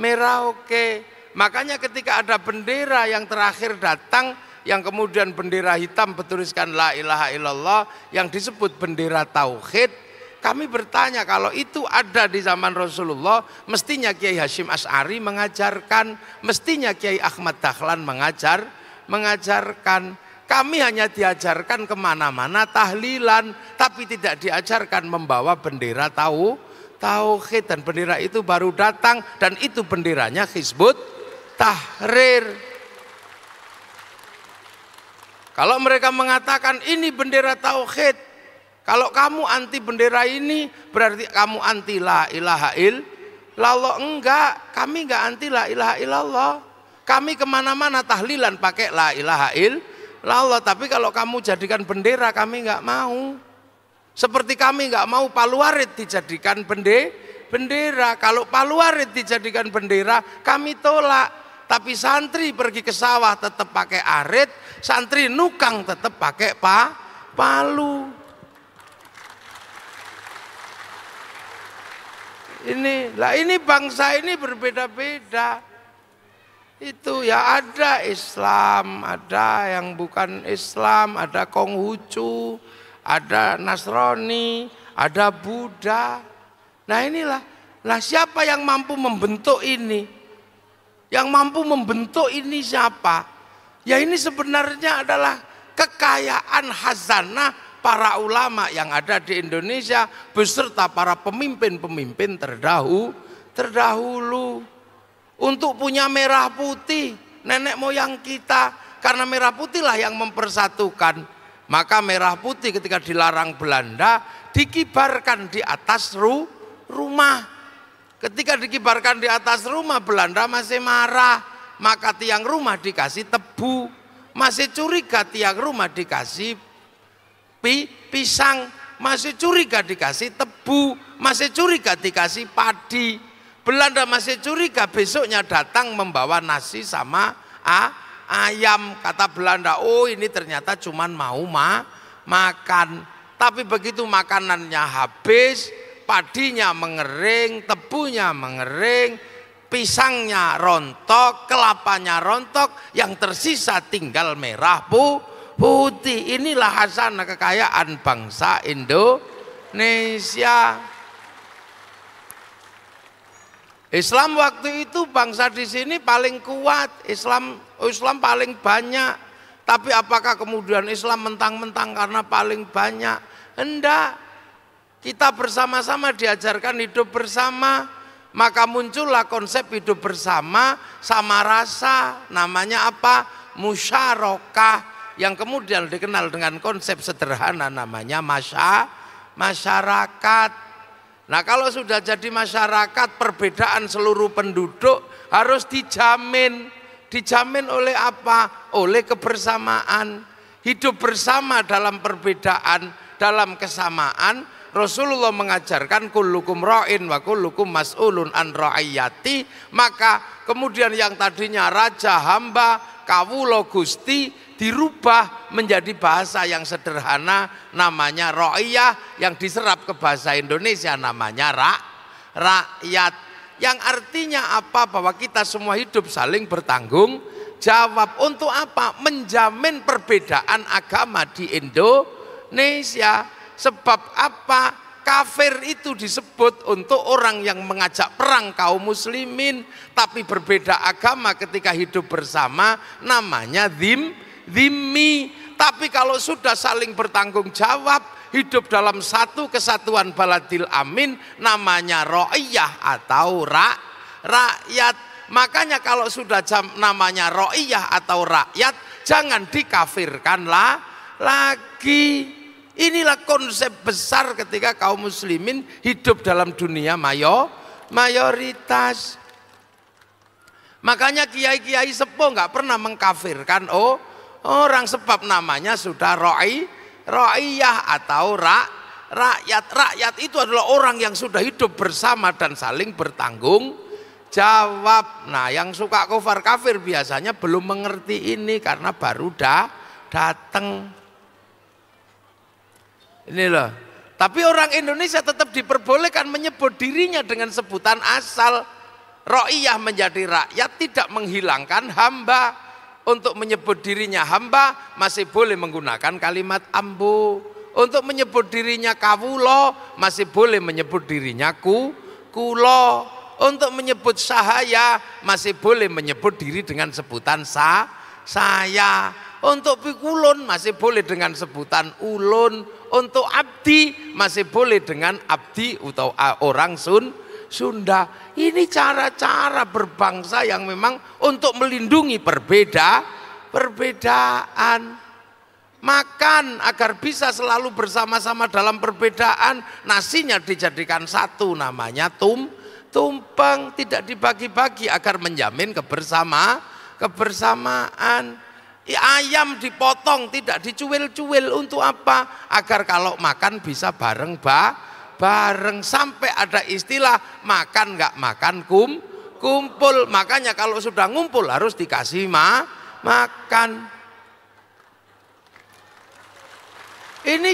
[SPEAKER 2] Merauke. Makanya ketika ada bendera yang terakhir datang, yang kemudian bendera hitam bertuliskan la ilaha illallah, yang disebut bendera tauhid, kami bertanya, kalau itu ada di zaman Rasulullah, mestinya Kiai Hasyim Asy'ari mengajarkan, mestinya Kiai Ahmad Dahlan mengajarkan. Kami hanya diajarkan kemana-mana tahlilan, tapi tidak diajarkan membawa bendera tauhid, dan bendera itu baru datang, dan itu benderanya Hizbut Tahrir. Kalau mereka mengatakan ini bendera tauhid, kalau kamu anti bendera ini berarti kamu anti la ilaha illallah. Enggak, kami enggak anti la ilaha illallah. Kami kemana-mana tahlilan pakai la ilaha illallah. Tapi kalau kamu jadikan bendera, kami enggak mau. Seperti kami enggak mau Palu Arit dijadikan bendera. Kalau Palu Arit dijadikan bendera, kami tolak. Tapi santri pergi ke sawah tetap pakai arit, santri nukang tetap pakai palu. Ini bangsa ini berbeda-beda. Itu ya, ada Islam, ada yang bukan Islam, ada Konghucu, ada Nasrani, ada Buddha. Nah inilah, siapa yang mampu membentuk ini? Yang mampu membentuk ini siapa? Ya ini sebenarnya adalah kekayaan khazanah para ulama yang ada di Indonesia beserta para pemimpin-pemimpin terdahulu. Untuk punya merah putih, nenek moyang kita, karena merah putihlah yang mempersatukan. Maka merah putih ketika dilarang Belanda dikibarkan di atas rumah. Ketika dikibarkan di atas rumah, Belanda masih marah, maka tiang rumah dikasih tebu. Masih curiga tiang rumah dikasih pisang, masih curiga dikasih tebu, masih curiga dikasih padi. Belanda masih curiga, besoknya datang membawa nasi sama ayam. Kata Belanda, oh ini ternyata cuman mau makan. Tapi begitu makanannya habis, padinya mengering, tebunya mengering, pisangnya rontok, kelapanya rontok, yang tersisa tinggal merah putih. Inilah hasanah kekayaan bangsa Indonesia. Islam waktu itu bangsa di sini paling kuat, Islam paling banyak. Tapi apakah kemudian Islam mentang-mentang karena paling banyak? Enggak. Kita bersama-sama diajarkan hidup bersama, maka muncullah konsep hidup bersama sama rasa, namanya apa? Musyarakah, yang kemudian dikenal dengan konsep sederhana namanya masyarakat. Nah, kalau sudah jadi masyarakat, perbedaan seluruh penduduk harus dijamin. Dijamin oleh apa? Oleh kebersamaan. Hidup bersama dalam perbedaan, dalam kesamaan. Rasulullah mengajarkan kullukum ra'in wa kullukum mas'ulun an ra'iyati. Maka kemudian yang tadinya raja, hamba, kawula, gusti dirubah menjadi bahasa yang sederhana namanya ra'iyah, yang diserap ke bahasa Indonesia namanya rakyat, yang artinya apa? Bahwa kita semua hidup saling bertanggung jawab. Untuk apa? Menjamin perbedaan agama di Indonesia. Sebab apa? Kafir itu disebut untuk orang yang mengajak perang kaum muslimin, tapi berbeda agama ketika hidup bersama namanya dhimmi. Tapi kalau sudah saling bertanggung jawab, hidup dalam satu kesatuan baladil amin, namanya ra'iyah atau rakyat. Makanya kalau sudah namanya ra'iyah atau rakyat, jangan dikafirkan lagi. Inilah konsep besar ketika kaum muslimin hidup dalam dunia mayoritas. Makanya kiai-kiai sepuh nggak pernah mengkafirkan orang, sebab namanya sudah ra'iyah atau rakyat. Rakyat itu adalah orang yang sudah hidup bersama dan saling bertanggung jawab. Nah, yang suka kafir biasanya belum mengerti ini karena baru datang. Ini loh. Tapi orang Indonesia tetap diperbolehkan menyebut dirinya dengan sebutan asal. Ra'iyah menjadi rakyat tidak menghilangkan hamba. Untuk menyebut dirinya hamba masih boleh menggunakan kalimat ambu. Untuk menyebut dirinya kawulo masih boleh menyebut dirinya kulo. Untuk menyebut sahaya masih boleh menyebut diri dengan sebutan saya. Untuk pikulun masih boleh dengan sebutan ulun. Untuk abdi masih boleh dengan abdi atau orang Sunda. Ini cara-cara berbangsa yang memang untuk melindungi perbedaan. Makan agar bisa selalu bersama-sama dalam perbedaan. Nasinya dijadikan satu, namanya tumpeng. Tidak dibagi-bagi agar menjamin kebersamaan. Ayam dipotong, tidak dicuil-cuil. Untuk apa? Agar kalau makan bisa bareng. Sampai ada istilah makan nggak makan kumpul. Makanya kalau sudah ngumpul harus dikasih makan. Ini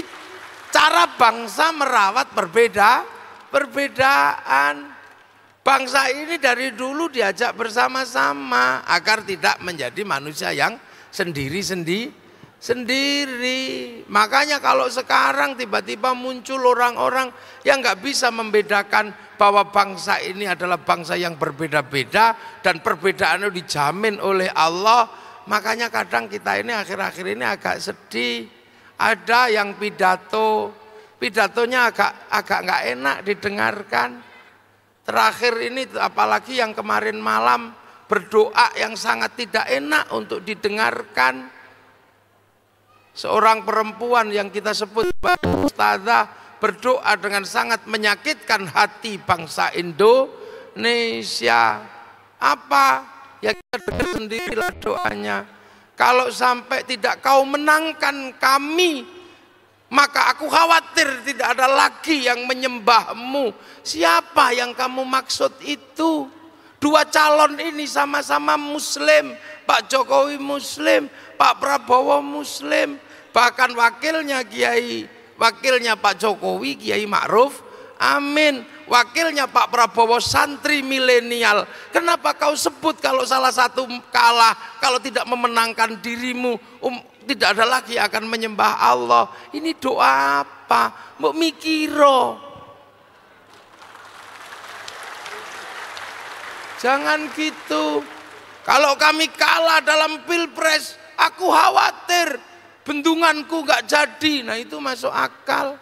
[SPEAKER 2] cara bangsa merawat perbedaan. Bangsa ini dari dulu diajak bersama-sama agar tidak menjadi manusia yang sendiri. Makanya kalau sekarang tiba-tiba muncul orang-orang yang nggak bisa membedakan bahwa bangsa ini adalah bangsa yang berbeda-beda dan perbedaan itu dijamin oleh Allah. Makanya kadang kita ini akhir-akhir ini agak sedih. Ada yang pidatonya agak nggak enak didengarkan. Terakhir ini apalagi yang kemarin malam berdoa yang sangat tidak enak untuk didengarkan. Seorang perempuan yang kita sebut ustazah berdoa dengan sangat menyakitkan hati bangsa Indonesia. Apa? Ya kita dengar sendirilah doanya. Kalau sampai tidak kau menangkan kami, maka aku khawatir tidak ada lagi yang menyembahmu. Siapa yang kamu maksud itu? Dua calon ini sama-sama muslim. Pak Jokowi muslim, Pak Prabowo muslim. Bahkan wakilnya Pak Jokowi, Kiai Ma'ruf Amin. Wakilnya Pak Prabowo santri milenial. Kenapa kau sebut kalau salah satu kalah, kalau tidak memenangkan dirimu, tidak ada lagi akan menyembah Allah. Ini doa apa? Mbok mikiro. Jangan gitu. Kalau kami kalah dalam pilpres, aku khawatir bendunganku gak jadi. Nah itu masuk akal.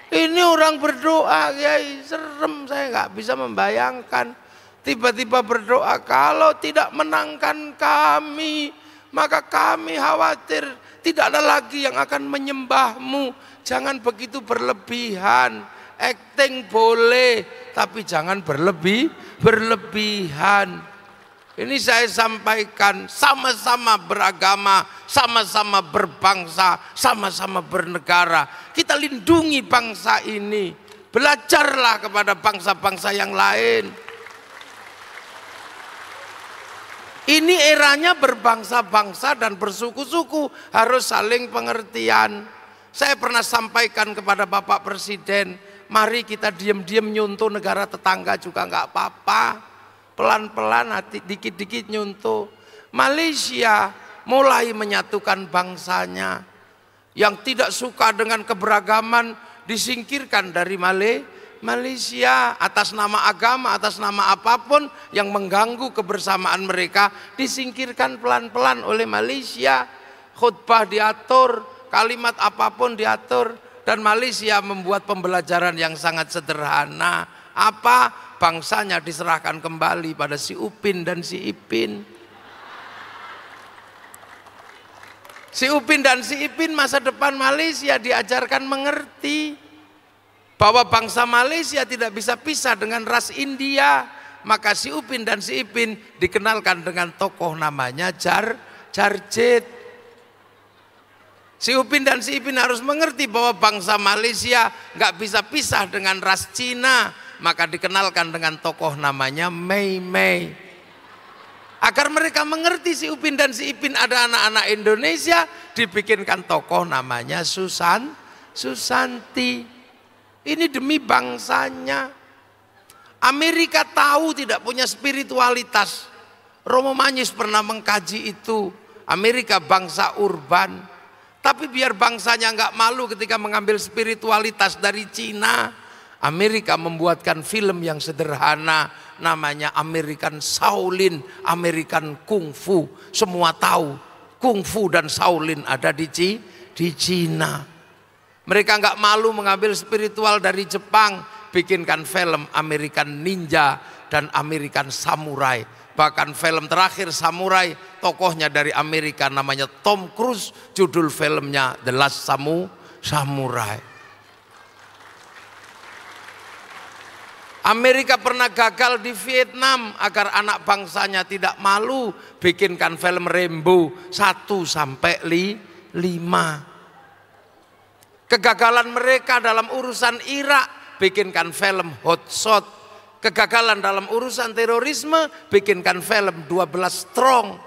[SPEAKER 2] Ini orang berdoa, ya serem, saya nggak bisa membayangkan. Tiba-tiba berdoa, kalau tidak menangkan kami, maka kami khawatir tidak ada lagi yang akan menyembahmu. Jangan begitu berlebihan. Acting boleh, tapi jangan berlebihan. Ini saya sampaikan, sama-sama beragama, sama-sama berbangsa, sama-sama bernegara. Kita lindungi bangsa ini. Belajarlah kepada bangsa-bangsa yang lain. Ini eranya berbangsa-bangsa dan bersuku-suku, harus saling pengertian. Saya pernah sampaikan kepada Bapak Presiden, mari kita diam-diam nyuntuh negara tetangga juga nggak apa-apa. Pelan-pelan, dikit-dikit nyuntuh. Malaysia mulai menyatukan bangsanya. Yang tidak suka dengan keberagaman disingkirkan dari Malaysia. Atas nama agama, atas nama apapun yang mengganggu kebersamaan mereka disingkirkan pelan-pelan oleh Malaysia. Khutbah diatur, kalimat apapun diatur. Dan Malaysia membuat pembelajaran yang sangat sederhana. Apa? Bangsanya diserahkan kembali pada si Upin dan si Ipin. Si Upin dan si Ipin masa depan Malaysia diajarkan mengerti bahwa bangsa Malaysia tidak bisa pisah dengan ras India. Maka si Upin dan si Ipin dikenalkan dengan tokoh namanya Jarjit. Si Upin dan si Ipin harus mengerti bahwa bangsa Malaysia nggak bisa pisah dengan ras Cina. Maka dikenalkan dengan tokoh namanya Mei Mei. Agar mereka mengerti si Upin dan si Ipin ada anak-anak Indonesia, dibikinkan tokoh namanya Susanti. Ini demi bangsanya. Amerika tahu tidak punya spiritualitas. Romo Manis pernah mengkaji itu. Amerika bangsa urban. Tapi biar bangsanya nggak malu ketika mengambil spiritualitas dari Cina. Amerika membuatkan film yang sederhana namanya American Shaolin, American Kung Fu. Semua tahu Kung Fu dan Shaolin ada di Cina. Mereka nggak malu mengambil spiritual dari Jepang, bikinkan film American Ninja dan American Samurai. Bahkan film terakhir Samurai, tokohnya dari Amerika namanya Tom Cruise, judul filmnya The Last Samurai. Amerika pernah gagal di Vietnam agar anak bangsanya tidak malu, bikinkan film Rambo 1-5. Kegagalan mereka dalam urusan Irak, bikinkan film Hot Shot. Kegagalan dalam urusan terorisme, bikinkan film 12 Strong.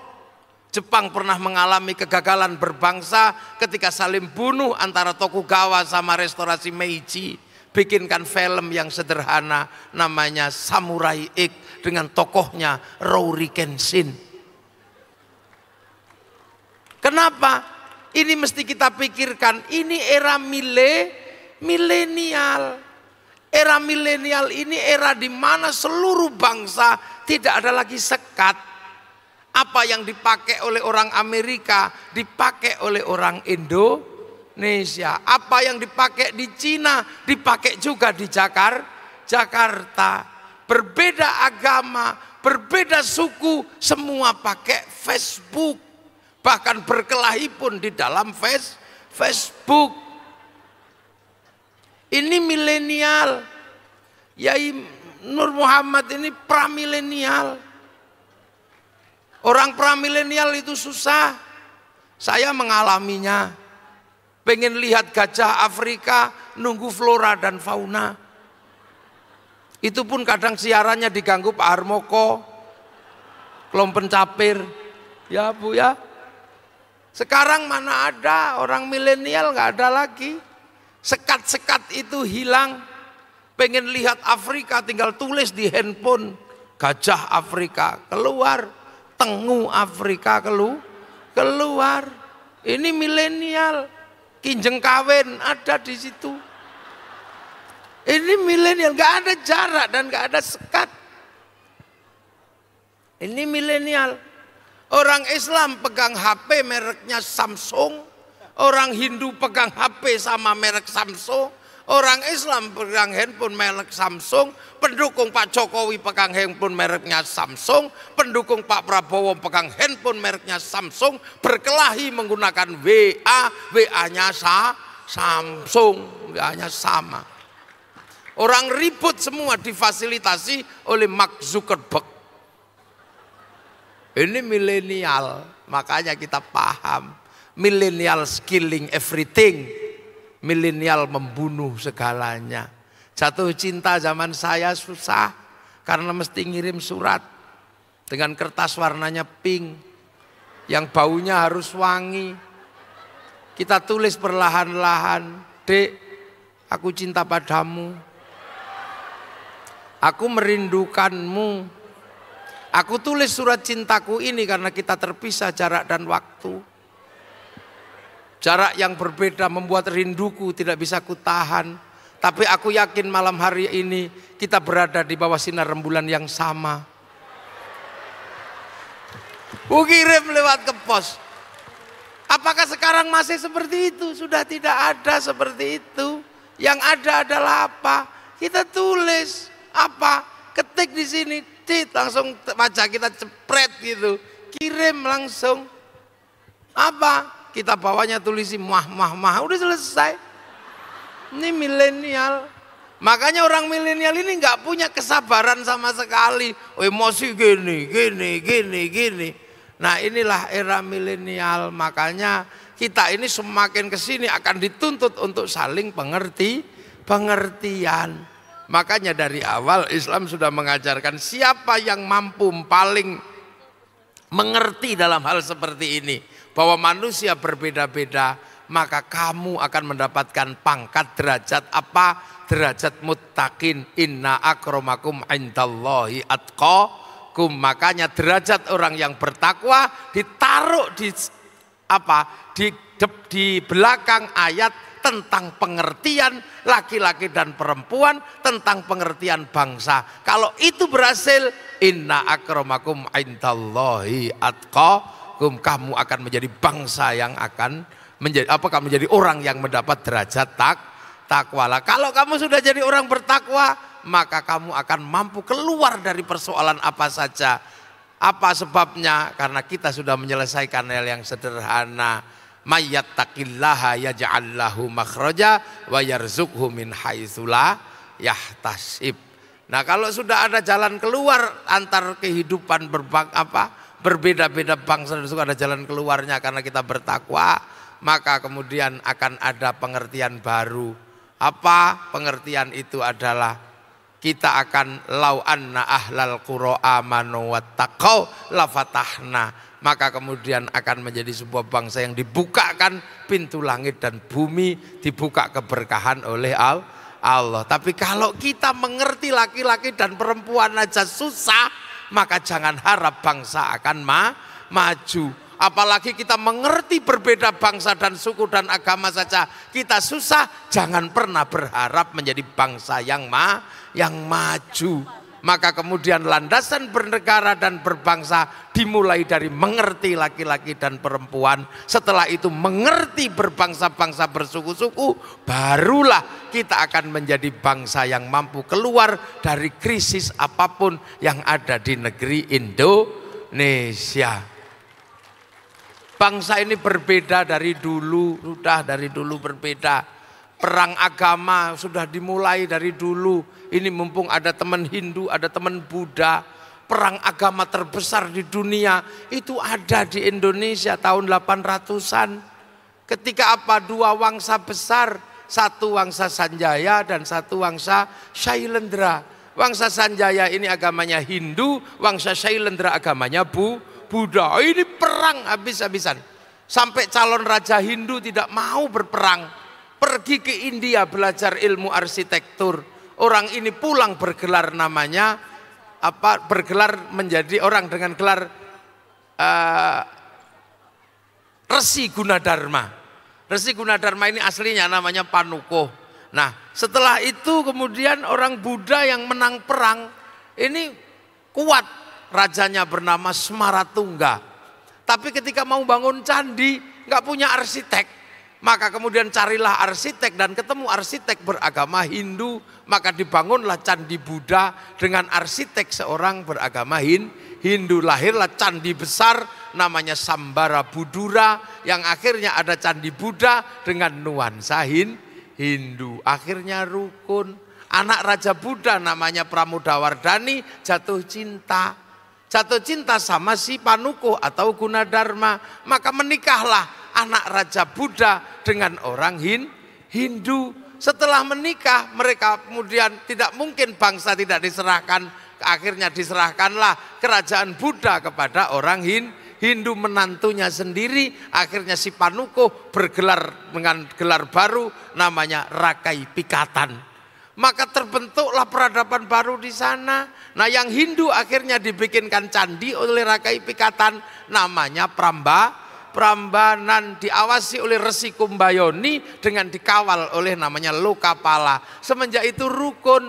[SPEAKER 2] Jepang pernah mengalami kegagalan berbangsa ketika saling bunuh antara Tokugawa sama restorasi Meiji. Bikinkan film yang sederhana namanya Samurai X dengan tokohnya Rory Kenshin. Kenapa? Ini mesti kita pikirkan, ini era milenial. Era milenial ini era di mana seluruh bangsa tidak ada lagi sekat. Apa yang dipakai oleh orang Amerika dipakai oleh orang Indonesia. Apa yang dipakai di Cina dipakai juga di Jakarta. Berbeda agama, berbeda suku, semua pakai Facebook. Bahkan berkelahi pun di dalam Facebook. Ini milenial. Yai Nur Muhammad ini pramilenial. Orang pramilenial itu susah. Saya mengalaminya. Pengen lihat gajah Afrika, nunggu flora dan fauna. Itu pun kadang siarannya diganggu Pak Harmoko, Kelom Pencapir. Ya Bu ya. Sekarang mana ada orang milenial, nggak ada lagi. Sekat-sekat itu hilang. Pengen lihat Afrika tinggal tulis di handphone. Gajah Afrika keluar, tengu Afrika keluar. Ini milenial, kinjeng kawin ada di situ. Ini milenial, nggak ada jarak dan nggak ada sekat. Ini milenial. Orang Islam pegang HP mereknya Samsung, orang Hindu pegang HP sama merek Samsung. Orang Islam pegang handphone merek Samsung, pendukung Pak Jokowi pegang handphone mereknya Samsung, pendukung Pak Prabowo pegang handphone mereknya Samsung, berkelahi menggunakan WA-nya Samsung, WA-nya sama. Orang ribut semua difasilitasi oleh Mark Zuckerberg. Ini milenial, makanya kita paham. Milenial killing everything. Milenial membunuh segalanya. Jatuh cinta zaman saya susah karena mesti ngirim surat dengan kertas warnanya pink yang baunya harus wangi. Kita tulis perlahan-lahan, "Dek, aku cinta padamu. Aku merindukanmu." Aku tulis surat cintaku ini karena kita terpisah jarak dan waktu. Jarak yang berbeda membuat rinduku tidak bisa kutahan. Tapi aku yakin malam hari ini kita berada di bawah sinar rembulan yang sama. Kirim lewat ke pos. Apakah sekarang masih seperti itu? Sudah tidak ada seperti itu. Yang ada adalah apa? Kita tulis apa? Ketik di sini, langsung wajah kita cepret gitu. Kirim langsung. Apa? Kita bawanya tulisi mah, udah selesai. Ini milenial. Makanya orang milenial ini nggak punya kesabaran sama sekali. Emosi gini. Nah inilah era milenial. Makanya kita ini semakin kesini akan dituntut untuk saling pengertian. Makanya dari awal Islam sudah mengajarkan siapa yang mampu paling mengerti dalam hal seperti ini. Bahwa manusia berbeda-beda, maka kamu akan mendapatkan pangkat derajat apa? Derajat muttaqin. Inna akramakum indallahi atqakum. Makanya derajat orang yang bertakwa ditaruh di apa? Di belakang ayat tentang pengertian laki-laki dan perempuan, tentang pengertian bangsa. Kalau itu berhasil, inna akramakum indallahi atqakum. Kamu akan menjadi bangsa yang akan menjadi kamu menjadi orang yang mendapat derajat takwa. Kalau kamu sudah jadi orang bertakwa, maka kamu akan mampu keluar dari persoalan apa saja. Apa sebabnya? Karena kita sudah menyelesaikan hal yang sederhana. Mayyattaqillaha yaj'al lahu makhraja wa yarzuqhu min haitsu la yahtasib. Nah, kalau sudah ada jalan keluar antar kehidupan berbeda-beda bangsa dan suku, ada jalan keluarnya karena kita bertakwa, maka kemudian akan ada pengertian baru. Apa pengertian itu adalah kita akan lau anna ahlal qura amanu wattaqau la fatahna, maka kemudian akan menjadi sebuah bangsa yang dibukakan pintu langit dan bumi, dibuka keberkahan oleh Allah. Tapi kalau kita mengerti laki-laki dan perempuan aja susah, maka jangan harap bangsa akan maju. Apalagi kita mengerti berbeda bangsa dan suku dan agama saja kita susah, jangan pernah berharap menjadi bangsa yang maju. Maka kemudian landasan bernegara dan berbangsa dimulai dari mengerti laki-laki dan perempuan. Setelah itu mengerti berbangsa-bangsa bersuku-suku, barulah kita akan menjadi bangsa yang mampu keluar dari krisis apapun yang ada di negeri Indonesia. Bangsa ini berbeda dari dulu, sudah dari dulu berbeda. Perang agama sudah dimulai dari dulu. Ini mumpung ada teman Hindu, ada teman Buddha. Perang agama terbesar di dunia itu ada di Indonesia tahun 800-an. Ketika apa? Dua wangsa besar, satu wangsa Sanjaya dan satu wangsa Shailendra. Wangsa Sanjaya ini agamanya Hindu, wangsa Shailendra agamanya Buddha. Ini perang habis-habisan. Sampai calon raja Hindu tidak mau berperang. pergi ke India belajar ilmu arsitektur. Orang ini pulang bergelar namanya apa? Bergelar menjadi orang dengan gelar Resi Gunadarma. Resi Gunadarma ini aslinya namanya Panuko. Nah, setelah itu kemudian orang Buddha yang menang perang ini kuat, rajanya bernama Semaratungga. Tapi ketika mau bangun candi nggak punya arsitek. Maka kemudian carilah arsitek dan ketemu arsitek beragama Hindu. Maka dibangunlah candi Buddha dengan arsitek seorang beragama Hindu. Lahirlah candi besar namanya Sambara Budura. Yang akhirnya ada candi Buddha dengan nuansa Hindu. Akhirnya rukun. Anak Raja Buddha namanya Pramodawardhani jatuh cinta. Jatuh cinta sama si Panuko atau Gunadarma. Maka menikahlah anak Raja Buddha dengan orang Hindu. Setelah menikah mereka kemudian tidak mungkin bangsa tidak diserahkan. Akhirnya diserahkanlah kerajaan Buddha kepada orang Hindu, menantunya sendiri. Akhirnya si Panuko bergelar dengan gelar baru namanya Rakai Pikatan. Maka terbentuklah peradaban baru di sana. Nah, yang Hindu akhirnya dibikinkan candi oleh Rakai Pikatan namanya Prambanan, diawasi oleh Resi Kumbayoni dengan dikawal oleh namanya Lokapala. Semenjak itu rukun.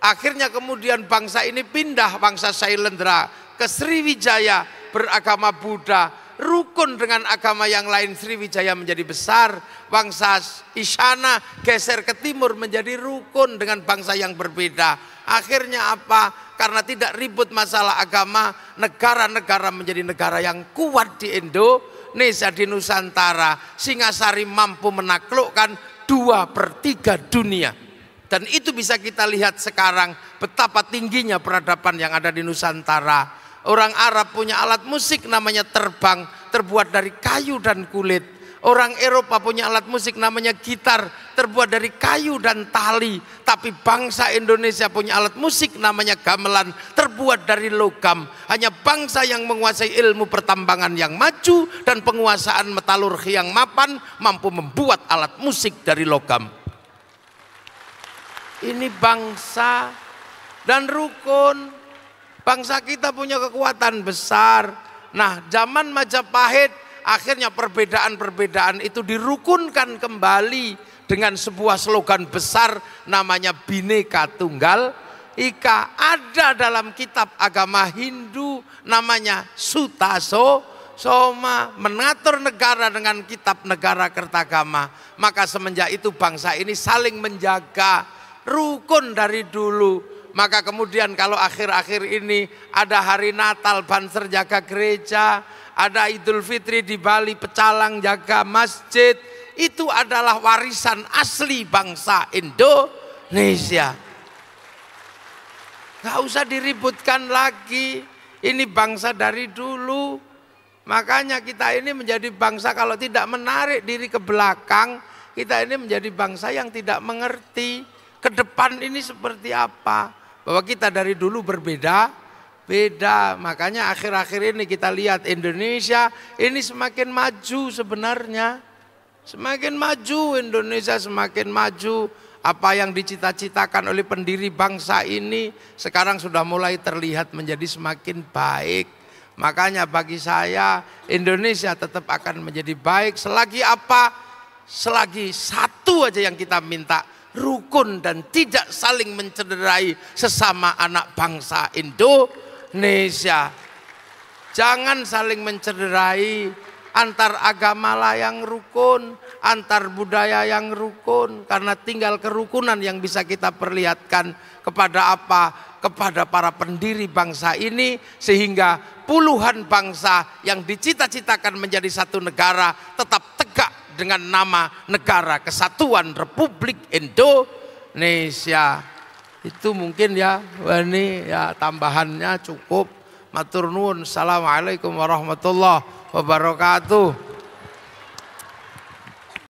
[SPEAKER 2] Akhirnya kemudian bangsa ini pindah, bangsa Sailendra ke Sriwijaya beragama Buddha. Rukun dengan agama yang lain, Sriwijaya menjadi besar. Bangsa Isyana geser ke timur menjadi rukun dengan bangsa yang berbeda. Akhirnya apa? Karena tidak ribut masalah agama, negara-negara menjadi negara yang kuat di Indonesia, di Nusantara. Singasari mampu menaklukkan 2/3 dunia. Dan itu bisa kita lihat sekarang betapa tingginya peradaban yang ada di Nusantara. Orang Arab punya alat musik namanya terbang, terbuat dari kayu dan kulit. Orang Eropa punya alat musik namanya gitar, terbuat dari kayu dan tali. Tapi bangsa Indonesia punya alat musik namanya gamelan, terbuat dari logam. Hanya bangsa yang menguasai ilmu pertambangan yang maju dan penguasaan metalurgi yang mapan mampu membuat alat musik dari logam. Ini bangsa dan rukun. Bangsa kita punya kekuatan besar. Nah, zaman Majapahit akhirnya perbedaan-perbedaan itu dirukunkan kembali dengan sebuah slogan besar namanya Bhinneka Tunggal Ika. Ada dalam kitab agama Hindu namanya Sutta Soma, mengatur negara dengan kitab negara Kertagama. Maka semenjak itu bangsa ini saling menjaga, rukun dari dulu. Maka kemudian kalau akhir-akhir ini ada hari Natal Banser jaga gereja, ada Idul Fitri di Bali pecalang jaga masjid, itu adalah warisan asli bangsa Indonesia. Gak usah diributkan lagi, ini bangsa dari dulu. Makanya kita ini menjadi bangsa kalau tidak menarik diri ke belakang, kita ini menjadi bangsa yang tidak mengerti ke depan ini seperti apa. Bahwa kita dari dulu berbeda-beda. Makanya akhir-akhir ini kita lihat Indonesia ini semakin maju sebenarnya. Semakin maju Indonesia, semakin maju. Apa yang dicita-citakan oleh pendiri bangsa ini sekarang sudah mulai terlihat menjadi semakin baik. Makanya bagi saya Indonesia tetap akan menjadi baik selagi apa? Selagi satu aja yang kita minta, rukun dan tidak saling mencederai sesama anak bangsa Indonesia. Jangan saling mencederai, antar agama lah yang rukun, antar budaya yang rukun. Karena tinggal kerukunan yang bisa kita perlihatkan kepada apa? Kepada para pendiri bangsa ini, sehingga puluhan bangsa yang dicita-citakan menjadi satu negara tetap tegak dengan nama Negara Kesatuan Republik Indonesia. Itu mungkin ya, ini ya tambahannya cukup. Matur nuwun. Assalamualaikum warahmatullahi wabarakatuh.